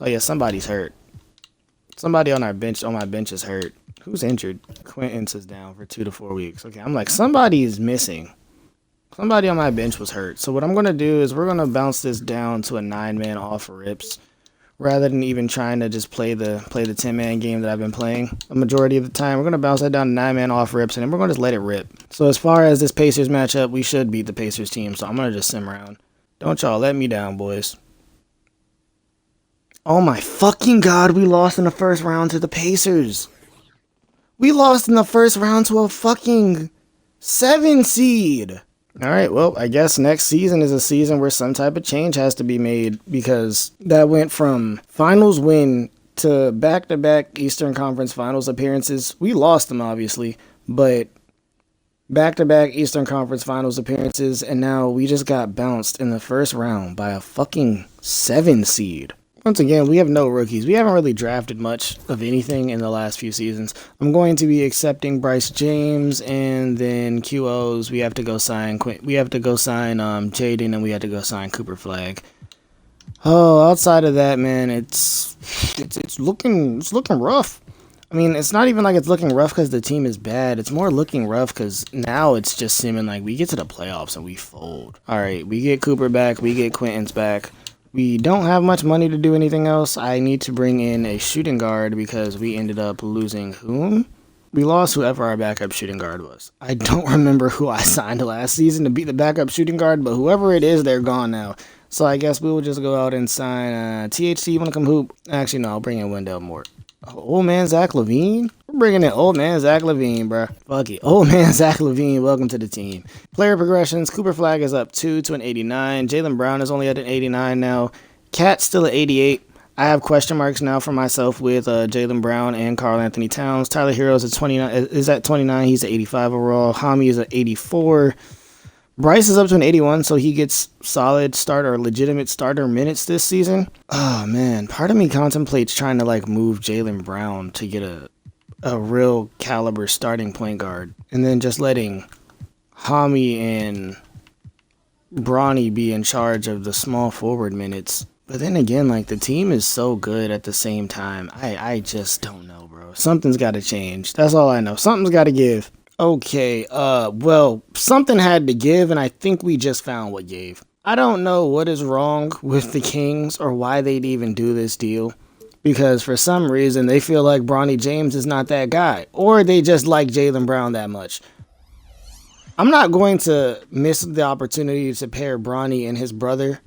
oh yeah, somebody's hurt. Somebody on my bench is hurt. Who's injured? Quintance is down for 2 to 4 weeks. Okay, I'm like, somebody is missing. Somebody on my bench was hurt. So what I'm going to do is we're going to bounce this down to a 9-man off rips rather than even trying to just play the 10-man game that I've been playing a majority of the time. We're going to bounce that down to 9-man off rips, and then we're going to just let it rip. So as far as this Pacers matchup, we should beat the Pacers team, so I'm going to just sim around. Don't y'all let me down, boys. Oh my fucking god, we lost in the first round to the Pacers. We lost in the first round to a fucking 7 seed. Alright, well, I guess next season is a season where some type of change has to be made because that went from finals win to back-to-back Eastern Conference Finals appearances. We lost them, obviously, but back-to-back Eastern Conference Finals appearances, and now we just got bounced in the first round by a fucking 7 seed. Once again, we have no rookies. We haven't really drafted much of anything in the last few seasons. I'm going to be accepting Bryce James, and then QOs. We have to go sign Jaden, and we have to go sign Cooper Flag. Oh, outside of that, man, it's looking rough. I mean, it's not even like it's looking rough because the team is bad. It's more looking rough because now it's just seeming like we get to the playoffs and we fold. All right, we get Cooper back. We get Quintance back. We don't have much money to do anything else. I need to bring in a shooting guard because we ended up losing whom? We lost whoever our backup shooting guard was. I don't remember who I signed last season to be the backup shooting guard, but whoever it is, they're gone now. So I guess we will just go out and sign THC, you want to come hoop? Actually, no, I'll bring in Wendell Moore. Old man Zach LaVine? We're bringing in old man Zach LaVine, bruh. Fuck it. Old man Zach LaVine, welcome to the team. Player progressions. Cooper Flag is up 2 to an 89. Jaylen Brown is only at an 89 now. Cat's still at 88. I have question marks now for myself with Jaylen Brown and Karl Anthony Towns. Tyler Herro is at 29. He's at 85 overall. Hami is at 84. Bryce is up to an 81, so he gets solid starter, legitimate starter minutes this season. Oh, man. Part of me contemplates trying to, like, move Jaylen Brown to get a real caliber starting point guard. And then just letting Hami and Bronny be in charge of the small forward minutes. But then again, like, the team is so good at the same time. I just don't know, bro. Something's got to change. That's all I know. Something's got to give. Okay, well, something had to give, and I think we just found what gave. I don't know what is wrong with the Kings or why they'd even do this deal, because for some reason they feel like Bronny James is not that guy, or they just like Jaylen Brown that much. I'm not going to miss the opportunity to pair Bronny and his brother.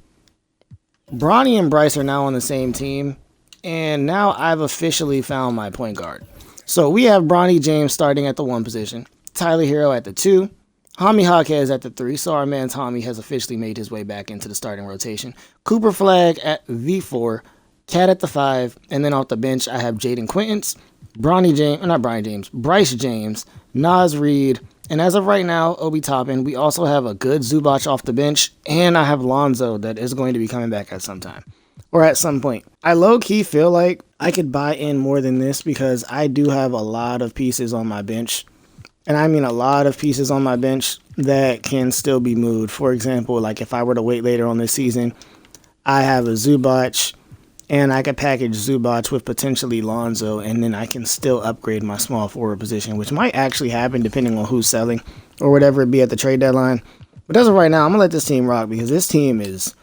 Bronny and Bryce are now on the same team, and now I've officially found my point guard. So we have Bronny James starting at the 1 position. Tyler Herro at the 2, Hami Hawkes at the 3, so our man Hami has officially made his way back into the starting rotation. Cooper Flag at the 4, Cat at the 5, and then off the bench I have Jaden Quintance, Bryce James, Naz Reid, and as of right now, Obi Toppin. We also have a good Zubac off the bench, and I have Lonzo that is going to be coming back at some time. Or at some point. I low-key feel like I could buy in more than this because I do have a lot of pieces on my bench. And I mean a lot of pieces on my bench that can still be moved. For example, like if I were to wait later on this season, I have a Zubac, and I could package Zubac with potentially Lonzo, and then I can still upgrade my small forward position, which might actually happen depending on who's selling or whatever it be at the trade deadline. But as of right now, I'm going to let this team rock because this team is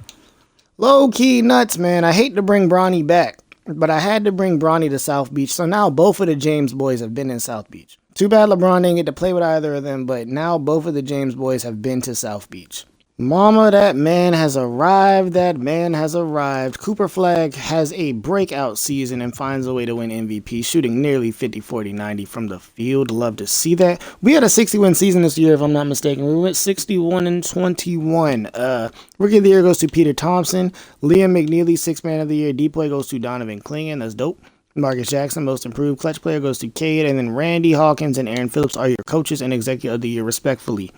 low-key nuts, man. I hate to bring Bronny back, but I had to bring Bronny to South Beach. So now both of the James boys have been in South Beach. Too bad LeBron didn't get to play with either of them, but now both of the James boys have been to South Beach. Mama, that man has arrived. That man has arrived. Cooper Flag has a breakout season and finds a way to win MVP, shooting nearly 50, 40, 90 from the field. Love to see that. We had a 60-win season this year, if I'm not mistaken. We went 61-21. Rookie of the Year goes to Peter Thompson. Liam McNeely, Sixth Man of the Year. Depoy goes to Donovan Clingan. That's dope. Marcus Jackson, Most Improved. Clutch Player goes to Cade. And then Randy Hawkins and Aaron Phillips are your coaches and Executive of the Year, respectfully.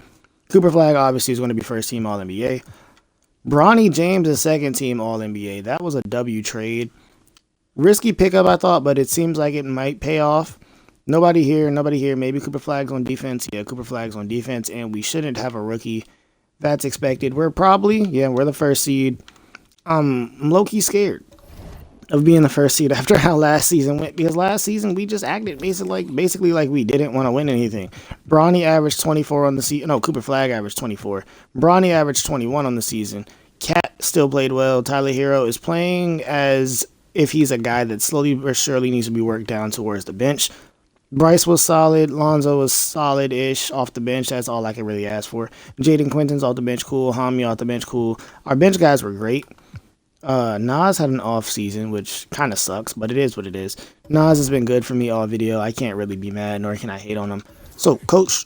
Cooper Flag obviously is going to be first team All-NBA. Bronny James is second team All-NBA. That was a W trade. Risky pickup, I thought, but it seems like it might pay off. Nobody here. Maybe Cooper Flag's on defense. Yeah, Cooper Flag's on defense, and we shouldn't have a rookie. That's expected. We're the first seed. I'm low-key scared of being the first seed after how last season went, because last season we just acted basically like we didn't want to win anything. Bronny averaged 24 on the season. No, Cooper Flag averaged 24. Bronny averaged 21 on the season. Cat still played well. Tyler Herro is playing as if he's a guy that slowly but surely needs to be worked down towards the bench. Bryce was solid. Lonzo was solid-ish off the bench. That's all I can really ask for. Jaden Quinton's off the bench, cool. Hami off the bench, cool. Our bench guys were great. Nas had an off season, which kind of sucks, but it is what it is. Nas has been good for me all video. I can't really be mad, nor can I hate on him. So, coach,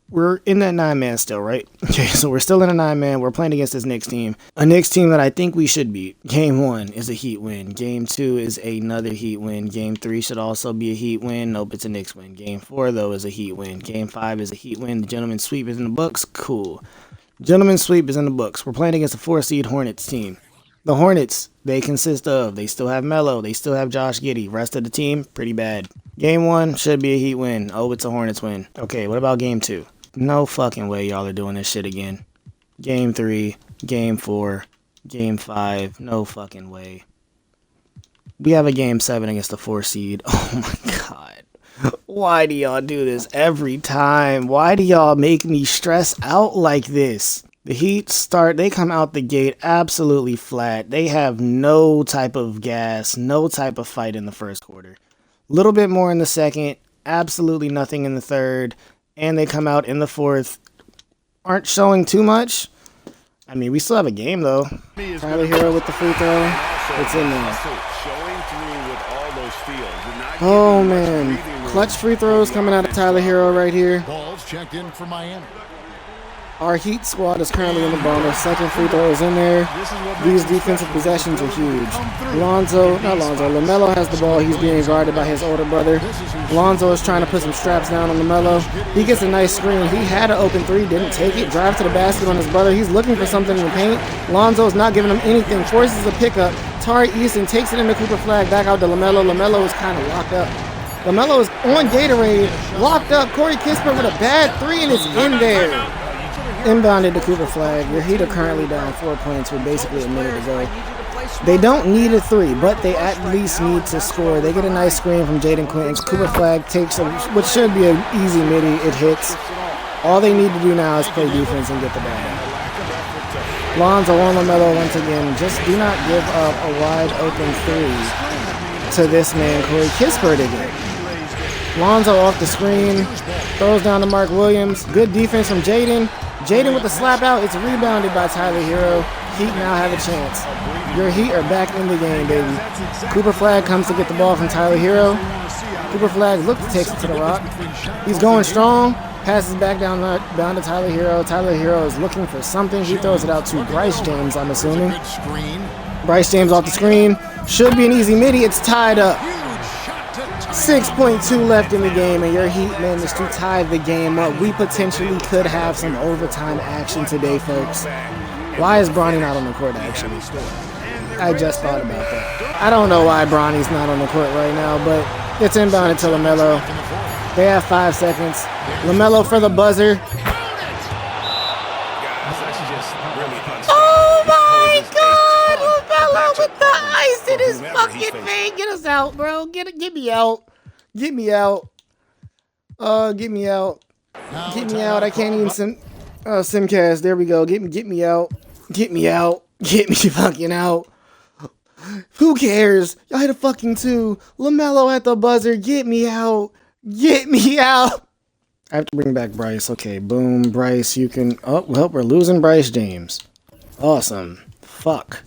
we're in that 9-man still, right? Okay, so we're still in a 9-man. We're playing against this Knicks team. A Knicks team that I think we should beat. Game 1 is a Heat win. Game 2 is another Heat win. Game 3 should also be a Heat win. Nope, it's a Knicks win. Game 4, though, is a Heat win. Game 5 is a Heat win. The gentleman's sweep is in the books. Cool. Gentleman's sweep is in the books. We're playing against a 4-seed Hornets team. The Hornets, they still have Melo, they still have Josh Giddey. Rest of the team, pretty bad. Game 1 should be a Heat win. Oh, it's a Hornets win. Okay, what about Game 2? No fucking way y'all are doing this shit again. Game 3, Game 4, Game 5, no fucking way. We have a Game 7 against the 4 seed. Oh my god. Why do y'all do this every time? Why do y'all make me stress out like this? The Heat they come out the gate absolutely flat. They have no type of gas, no type of fight in the first quarter. A little bit more in the second, absolutely nothing in the third, and they come out in the fourth. Aren't showing too much. I mean, we still have a game, though. Tyler Herro with the free throw. It's in there. Oh, man. Clutch free throws coming out of Tyler Herro right here. Balls checked in for Miami. Our Heat squad is currently in the ball. Their second free throw is in there. These defensive possessions are huge. LaMelo has the ball. He's being guarded by his older brother. Lonzo is trying to put some straps down on LaMelo. He gets a nice screen. He had an open three, didn't take it. Drive to the basket on his brother. He's looking for something in the paint. Lonzo's not giving him anything. Forces a pickup. Tari Eason takes it into Cooper Flag. Back out to LaMelo. LaMelo is kind of locked up. LaMelo is on Gatorade. Locked up. Corey Kispert with a bad three, and it's in there. Inbounded to Cooper Flag. Your Heat are currently down 4 points with basically a minute to go. They don't need a three, but they at least need to score. They get a nice screen from Jaden Quinton. Cooper Flag takes what should be an easy midi. It hits. All they need to do now is play defense and get the ball. Lonzo on LaMelo once again. Just do not give up a wide open three to this man, Corey Kispert again. Lonzo off the screen. Throws down to Mark Williams. Good defense from Jaden. Jaden with the slap out. It's rebounded by Tyler Herro. Heat now have a chance. Your Heat are back in the game, baby. Cooper Flag comes to get the ball from Tyler Herro. Cooper Flag takes it to the rock. He's going strong. Passes back down to Tyler Herro. Tyler Herro is looking for something. He throws it out to Bryce James, I'm assuming. Bryce James off the screen. Should be an easy midi. It's tied up. 6.2 left in the game, and your Heat managed to tie the game up. We potentially could have some overtime action today, folks. Why is Bronny not on the court, actually? I just thought about that. I don't know why Bronny's not on the court right now, but it's inbounded to LaMelo. They have 5 seconds. LaMelo for the buzzer. Oh my God! LaMelo with the ice in his fucking face. Get us out, bro. Get me out. Get me out. Get me out. Get me out. I can't even simcast. There we go. Get me out. Get me out. Get me fucking out. Who cares? Y'all hit a fucking 2. LaMelo at the buzzer. Get me out. Get me out. I have to bring back Bryce. Okay, boom, Bryce, you can... Oh, well, we're losing Bryce James. Awesome. Fuck.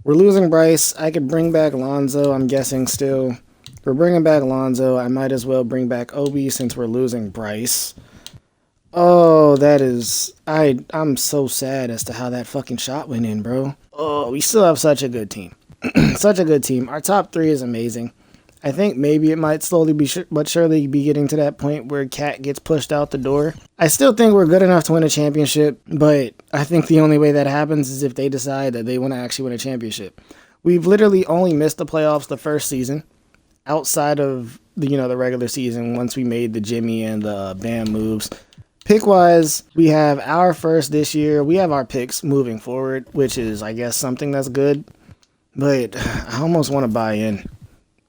We're losing Bryce. I could bring back Lonzo, I'm guessing still. If we're bringing back Lonzo, I might as well bring back Obi since we're losing Bryce. Oh, that is... I'm so sad as to how that fucking shot went in, bro. Oh, we still have such a good team. Such a good team. Our top three is amazing. I think maybe it might slowly but surely be getting to that point where Cat gets pushed out the door. I still think we're good enough to win a championship, but I think the only way that happens is if they decide that they want to actually win a championship. We've literally only missed the playoffs the first season, outside of the regular season once we made the Jimmy and the Bam moves. Pick-wise, we have our first this year. We have our picks moving forward, which is, I guess, something that's good. But I almost want to buy in.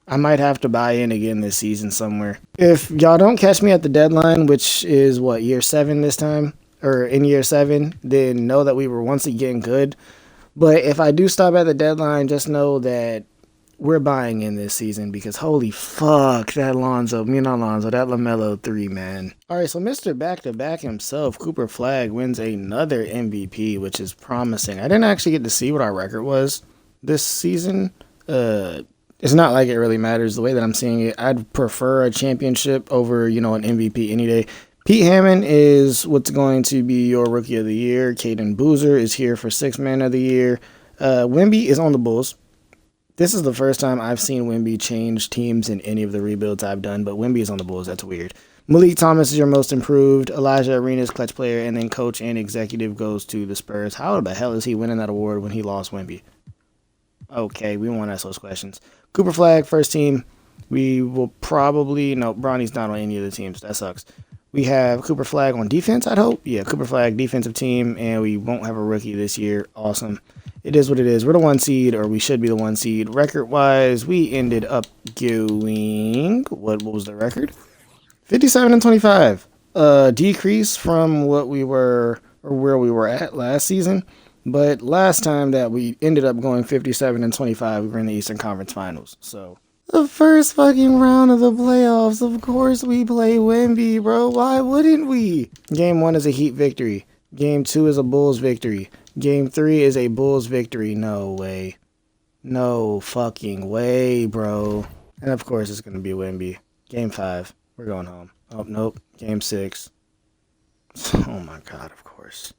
I might have to buy in again this season somewhere. If y'all don't catch me at the deadline, which is, what, year 7 this time? Or in year 7, then know that we were once again good. But if I do stop at the deadline, just know that we're buying in this season because holy fuck, that LaMelo 3, man. Alright, so Mr. Back-to-Back himself, Cooper Flagg, wins another MVP, which is promising. I didn't actually get to see what our record was this season. It's not like it really matters the way that I'm seeing it. I'd prefer a championship over, an MVP any day. Pete Hammond is what's going to be your Rookie of the Year. Caden Boozer is here for Sixth Man of the Year. Wemby is on the Bulls. This is the first time I've seen Wemby change teams in any of the rebuilds I've done, but Wemby is on the Bulls. That's weird. Malik Thomas is your most improved. Elijah Arenas, clutch player, and then coach and executive goes to the Spurs. How the hell is he winning that award when he lost Wemby? Okay, we won't ask those questions. Cooper Flagg, first team. We will probably... No, Bronny's not on any of the teams. That sucks. We have Cooper Flagg on defense, I'd hope. Yeah, Cooper Flagg, defensive team, and we won't have a rookie this year. Awesome. It is what it is. We're the 1 seed, or we should be the 1 seed. Record-wise, we ended up going... What was the record? 57-25. Decrease from what we were, or where we were at last season. But last time that we ended up going 57-25, we were in the Eastern Conference Finals. So the first fucking round of the playoffs, of course we play Wemby, bro. Why wouldn't we? Game 1 is a Heat victory. Game 2 is a Bulls victory. Game 3 is a Bulls victory. No way. No fucking way, bro. And of course it's going to be Wemby. Game 5, we're going home. Oh, nope. Game 6. Oh my God, of course.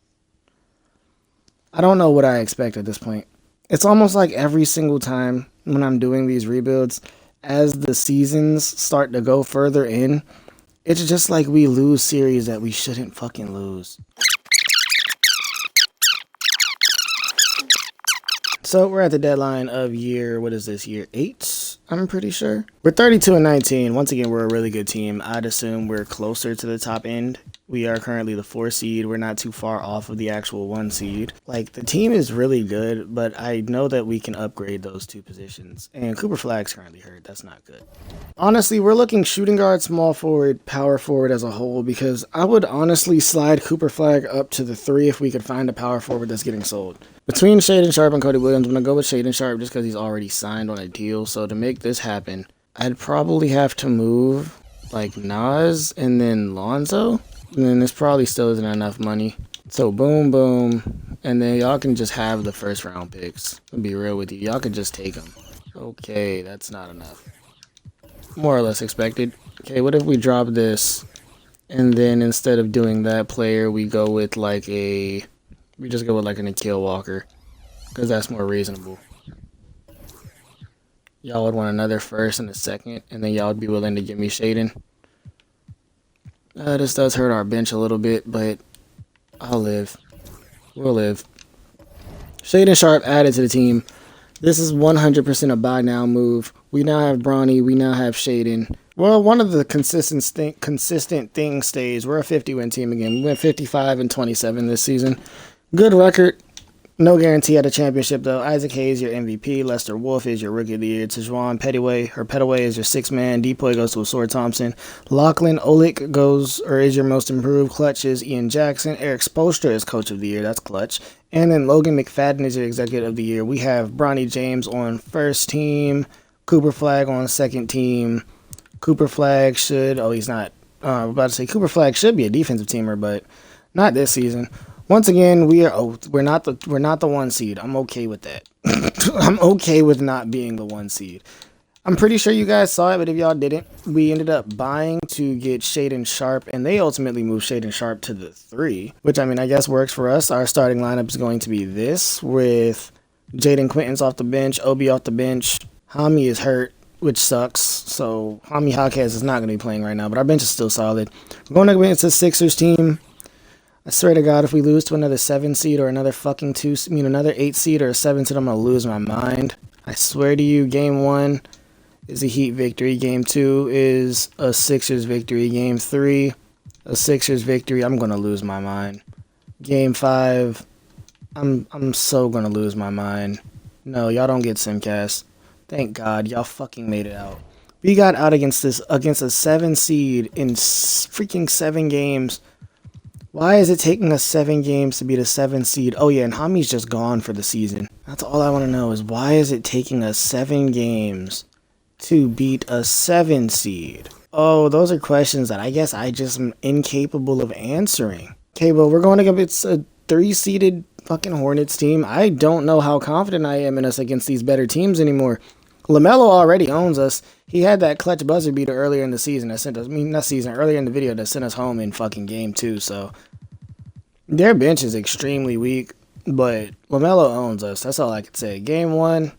I don't know what I expect at this point. It's almost like every single time when I'm doing these rebuilds, as the seasons start to go further in, it's just like we lose series that we shouldn't fucking lose. So we're at the deadline of year, what is this, year 8? I'm pretty sure. We're 32-19. Once again, we're a really good team. I'd assume we're closer to the top end. We are currently the 4 seed. We're not too far off of the actual 1 seed. Like, the team is really good, but I know that we can upgrade those 2 positions. And Cooper Flagg's currently hurt. That's not good. Honestly, we're looking shooting guard, small forward, power forward as a whole, because I would honestly slide Cooper Flagg up to the 3 if we could find a power forward that's getting sold. Between Shaedon Sharpe and Cody Williams, I'm going to go with Shaedon Sharpe just because he's already signed on a deal. So to make this happen, I'd probably have to move like Nas and then Lonzo. And then this probably still isn't enough money. So boom, boom. And then y'all can just have the first round picks. I'll be real with you. Y'all can just take them. Okay, that's not enough. More or less expected. Okay, what if we drop this? And then instead of doing that player, we go with like a... We just go with like an Akil Walker. Because that's more reasonable. Y'all would want another first and a second. And then y'all would be willing to give me Shaedon. This does hurt our bench a little bit, but I'll live. We'll live. Shaedon Sharpe added to the team. This is 100% a buy now move. We now have Bronny. We now have Shaedon. Well, one of the consistent things stays. We're a 50-win team again. We went 55-27 this season. Good record. No guarantee at a championship, though. Isaac Hayes, your MVP. Lester Wolf is your Rookie of the Year. Tejuan Petaway is your 6th man. Depoy goes to Asor Thompson. Lachlan Olyk is your most improved. Clutch is Ian Jackson. Eric Spoelstra is Coach of the Year. That's clutch. And then Logan McFadden is your Executive of the Year. We have Bronny James on first team. Cooper Flagg on second team. Cooper Flagg should... Oh, he's not I'm about to say Cooper Flag should be a defensive teamer, but not this season. Once again, we're not the 1 seed. I'm okay with that. I'm okay with not being the 1 seed. I'm pretty sure you guys saw it, but if y'all didn't, we ended up buying to get 𝙨𝙬𝙢𝙢𝙀, and they ultimately moved 𝙨𝙬𝙢𝙢𝙀 to the 3, which I mean I guess works for us. Our starting lineup is going to be this, with Jaden Quinton's off the bench, Obi off the bench, 𝙈𝙬 is hurt, which sucks, so 𝙈𝙬𝙢𝙀 is not going to be playing right now, but our bench is still solid. We're going against the Sixers team. I swear to God, if we lose to another 7 seed or another fucking another 8 seed or a 7 seed, I'm going to lose my mind. I swear to you, game 1 is a Heat victory. Game 2 is a Sixers victory. Game 3, a Sixers victory. I'm going to lose my mind. Game 5, I'm so going to lose my mind. No, y'all don't get Simcast. Thank God, y'all fucking made it out. We got out against a 7 seed in freaking 7 games. Why is it taking us 7 games to beat a 7 seed? Oh yeah, and 𝙈𝙬's just gone for the season. That's all I want to know is why is it taking us 7 games to beat a 7 seed? Oh, those are questions that I guess I just am incapable of answering. Okay, well, we're going against a 3-seeded fucking Hornets team. I don't know how confident I am in us against these better teams anymore. LaMelo already owns us. He had that clutch buzzer beater earlier in the season that sent us, earlier in the video that sent us home in fucking game 2. So their bench is extremely weak, but LaMelo owns us. That's all I can say. Game 1,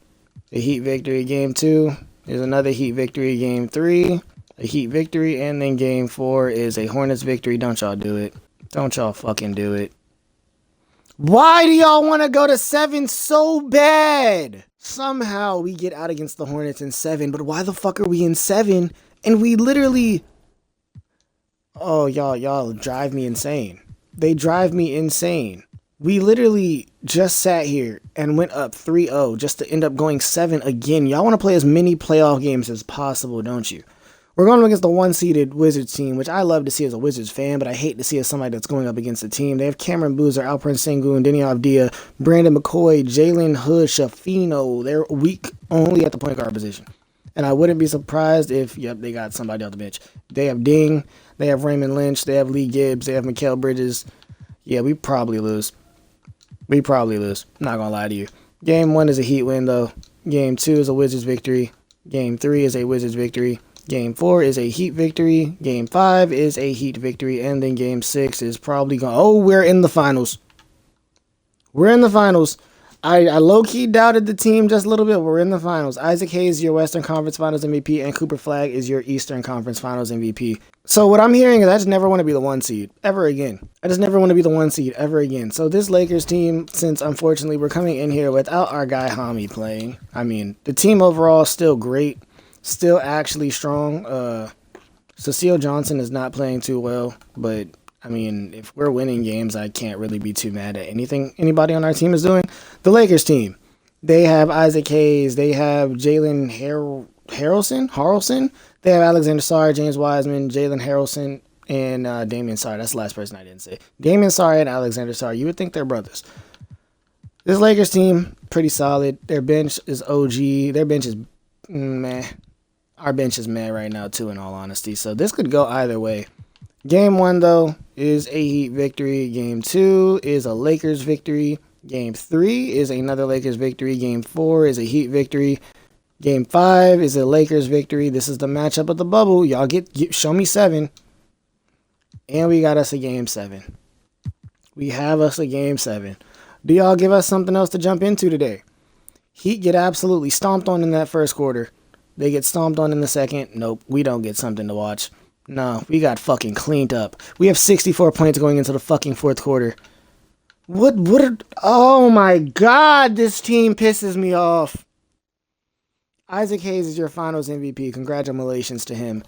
a Heat victory. Game 2 is another Heat victory. Game 3, a Heat victory. And then game 4 is a Hornets victory. Don't y'all do it. Don't y'all fucking do it. Why do y'all want to go to 7 so bad? Somehow we get out against the Hornets in 7, but why the fuck are we in 7? And we literally... Oh, y'all drive me insane. They drive me insane. We literally just sat here and went up 3-0 just to end up going 7 again. Y'all want to play as many playoff games as possible, don't you? We're going against the 1-seeded Wizards team, which I love to see as a Wizards fan, but I hate to see as somebody that's going up against the team. They have Cameron Boozer, Alperen Sengun, Deni Avdija, Brandon McCoy, Jalen Hood, Shafino. They're weak only at the point guard position. And I wouldn't be surprised if, yep, they got somebody off the bench. They have Ding, they have Raymond Lynch, they have Lee Gibbs, they have Mikal Bridges. Yeah, we probably lose. We probably lose. Not going to lie to you. Game 1 is a Heat win, though. Game 2 is a Wizards victory. Game 3 is a Wizards victory. Game 4 is a Heat victory. Game 5 is a Heat victory. And then Game 6 is probably going... Oh, we're in the finals. We're in the finals. I low-key doubted the team just a little bit. We're in the finals. Isaac Hayes is your Western Conference Finals MVP, and Cooper Flag is your Eastern Conference Finals MVP. So what I'm hearing is I just never want to be the 1 seed ever again. I just never want to be the 1 seed ever again. So this Lakers team, since unfortunately we're coming in here without our guy 𝙈𝙬 playing, I mean, the team overall is still great, still actually strong. Cecile Johnson is not playing too well, but I mean, if we're winning games, I can't really be too mad at anything anybody on our team is doing. The Lakers team, they have Isaac Hayes, they have Jalen Harrelson, they have Alexander Sarr, James Wiseman, Jalen Harrelson, and Damian Sarr. That's the last person I didn't say. Damian Sarr and Alexander Sarr. You would think they're brothers. This Lakers team, pretty solid. Their bench is OG. Their bench is meh. Our bench is meh right now, too, in all honesty. So this could go either way. Game 1, though, is a Heat victory. Game 2 is a Lakers victory. Game 3 is another Lakers victory. Game 4 is a Heat victory. Game 5 is a Lakers victory. This is the matchup of the bubble. Y'all show me 7. And we got us a Game 7. We have us a Game 7. Do y'all give us something else to jump into today? Heat get absolutely stomped on in that first quarter. They get stomped on in the second. Nope, we don't get something to watch. No, we got fucking cleaned up. We have 64 points going into the fucking fourth quarter. Oh my God, this team pisses me off. Isaac Hayes is your finals MVP. Congratulations to him.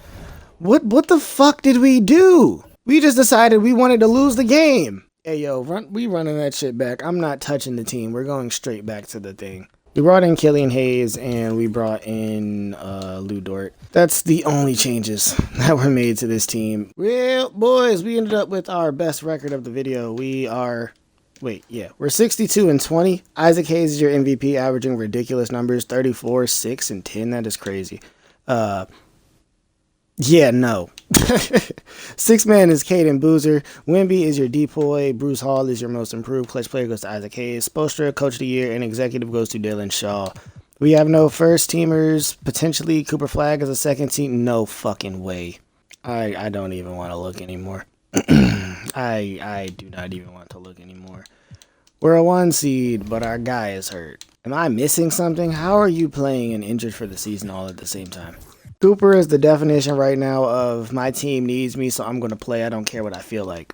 What the fuck did we do? We just decided we wanted to lose the game. Hey, yo, we running that shit back. I'm not touching the team. We're going straight back to the thing. We brought in Killian Hayes, and we brought in Lou Dort. That's the only changes that were made to this team. Well, boys, we ended up with our best record of the video. We're 62-20. Isaac Hayes is your MVP, averaging ridiculous numbers, 34, 6, and 10. That is crazy. Yeah, no. Six man is 𝙘𝙤𝙢𝙢𝙢𝙚. Wemby is your depoy. Bruce Hall is your most improved. Clutch player goes to 𝙈𝙧𝙧𝙚. Spoelstra, coach of the year, and executive goes to Dylan Shaw. We have no first teamers. Potentially Cooper Flag as a second team. No fucking way. I don't even want to look anymore. I do not even want to look anymore. We're a 1 seed, but our guy is hurt. Am I missing something? How are you playing and injured for the season all at the same time? Cooper is the definition right now of my team needs me, so I'm going to play. I don't care what I feel like.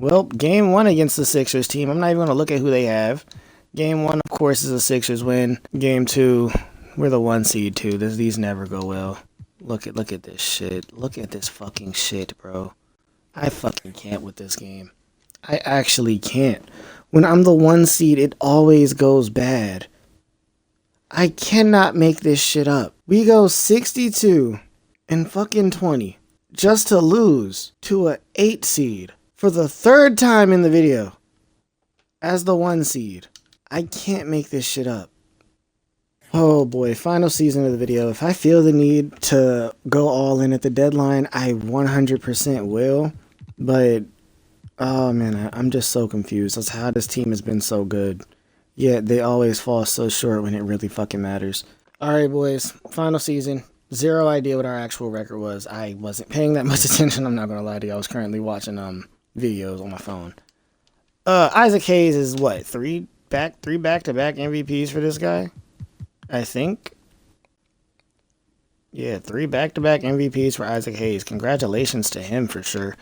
Well, game 1 against the Sixers team. I'm not even going to look at who they have. Game 1, of course, is a Sixers win. Game 2, we're the 1 seed too. These never go well. Look at this shit. Look at this fucking shit, bro. I fucking can't with this game. I actually can't. When I'm the 1 seed, it always goes bad. I cannot make this shit up. We go 62 and fucking 20 just to lose to a 8 seed for the 3rd time in the video as the 1 seed. I can't make this shit up. Oh boy, final season of the video. If I feel the need to go all in at the deadline, I 100% will. But, oh man, I'm just so confused. That's how this team has been so good. Yet they always fall so short when it really fucking matters. Alright boys, final season. Zero idea what our actual record was. I wasn't paying that much attention, I'm not gonna lie to you. I was currently watching videos on my phone. Isaac Hayes is what? 3 back-to-back MVPs for this guy? I think. Yeah, 3 back-to-back MVPs for Isaac Hayes. Congratulations to him for sure.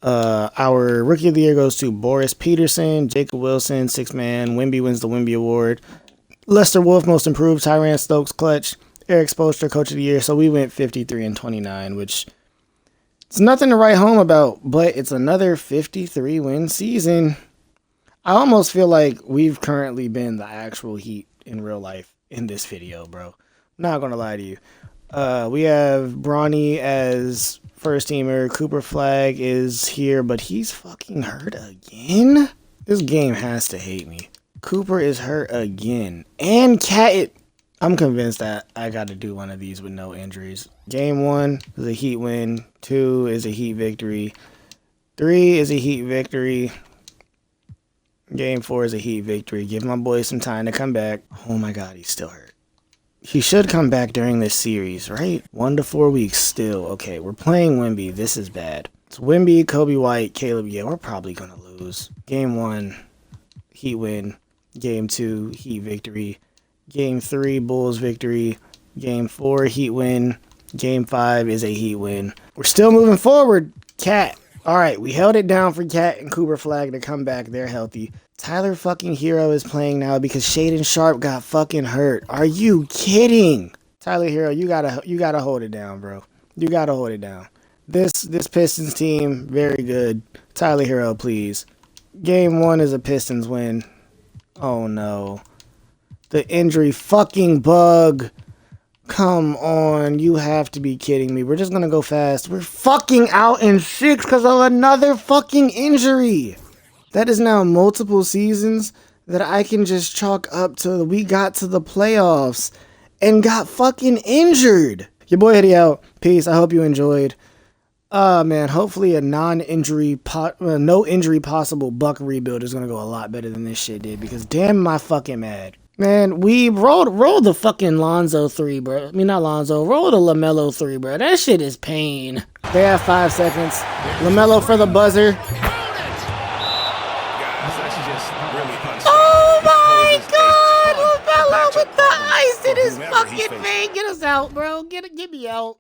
Our Rookie of the Year goes to Boris Peterson, Jacob Wilson, 6-man. Wemby wins the Wemby Award. Lester Wolf, Most Improved. Tyrann Stokes, Clutch. Eric Spoelstra, Coach of the Year. So we went 53 and 29, which it's nothing to write home about, but it's another 53-win season. I almost feel like we've currently been the actual Heat in real life in this video, bro. Not gonna lie to you. We have Bronny as first teamer. Cooper Flag is here, but he's fucking hurt again? This game has to hate me. Cooper is hurt again. And Cat. I'm convinced that I got to do one of these with no injuries. Game 1 is a Heat win. 2 is a Heat victory. 3 is a Heat victory. Game 4 is a Heat victory. Give my boy some time to come back. Oh my god, he's still hurt. He should come back during this series, right? 1 to 4 weeks still. Okay, we're playing Wemby. This is bad. It's Wemby, Kobe White, Caleb. Yeah, we're probably going to lose. Game 1, Heat win. Game 2, Heat victory. Game 3, Bulls victory. Game 4, Heat win. Game 5 is a Heat win. We're still moving forward. Cat. All right, we held it down for Cat and Cooper Flag to come back. They're healthy. Tyler fucking Herro is playing now because Shaedon Sharpe got fucking hurt. Are you kidding? Tyler Herro, you gotta hold it down, bro. You gotta hold it down. This Pistons team, very good. Tyler Herro, please. Game 1 is a Pistons win. Oh no. The injury fucking bug. Come on, you have to be kidding me. We're just gonna go fast. We're fucking out in 6 because of another fucking injury. That is now multiple seasons that I can just chalk up to we got to the playoffs and got fucking injured. Your boy Eddie out. Peace. I hope you enjoyed. Man, hopefully a no injury possible Buck rebuild is gonna go a lot better than this shit did because damn am I fucking mad. Man, we rolled the fucking Lonzo 3, bro. I mean, not Lonzo. Roll the LaMelo 3, bro. That shit is pain. They have 5 seconds. LaMelo for the buzzer. Oh my god! LaMelo with the ice in his fucking face. Get us out, bro. Get me out.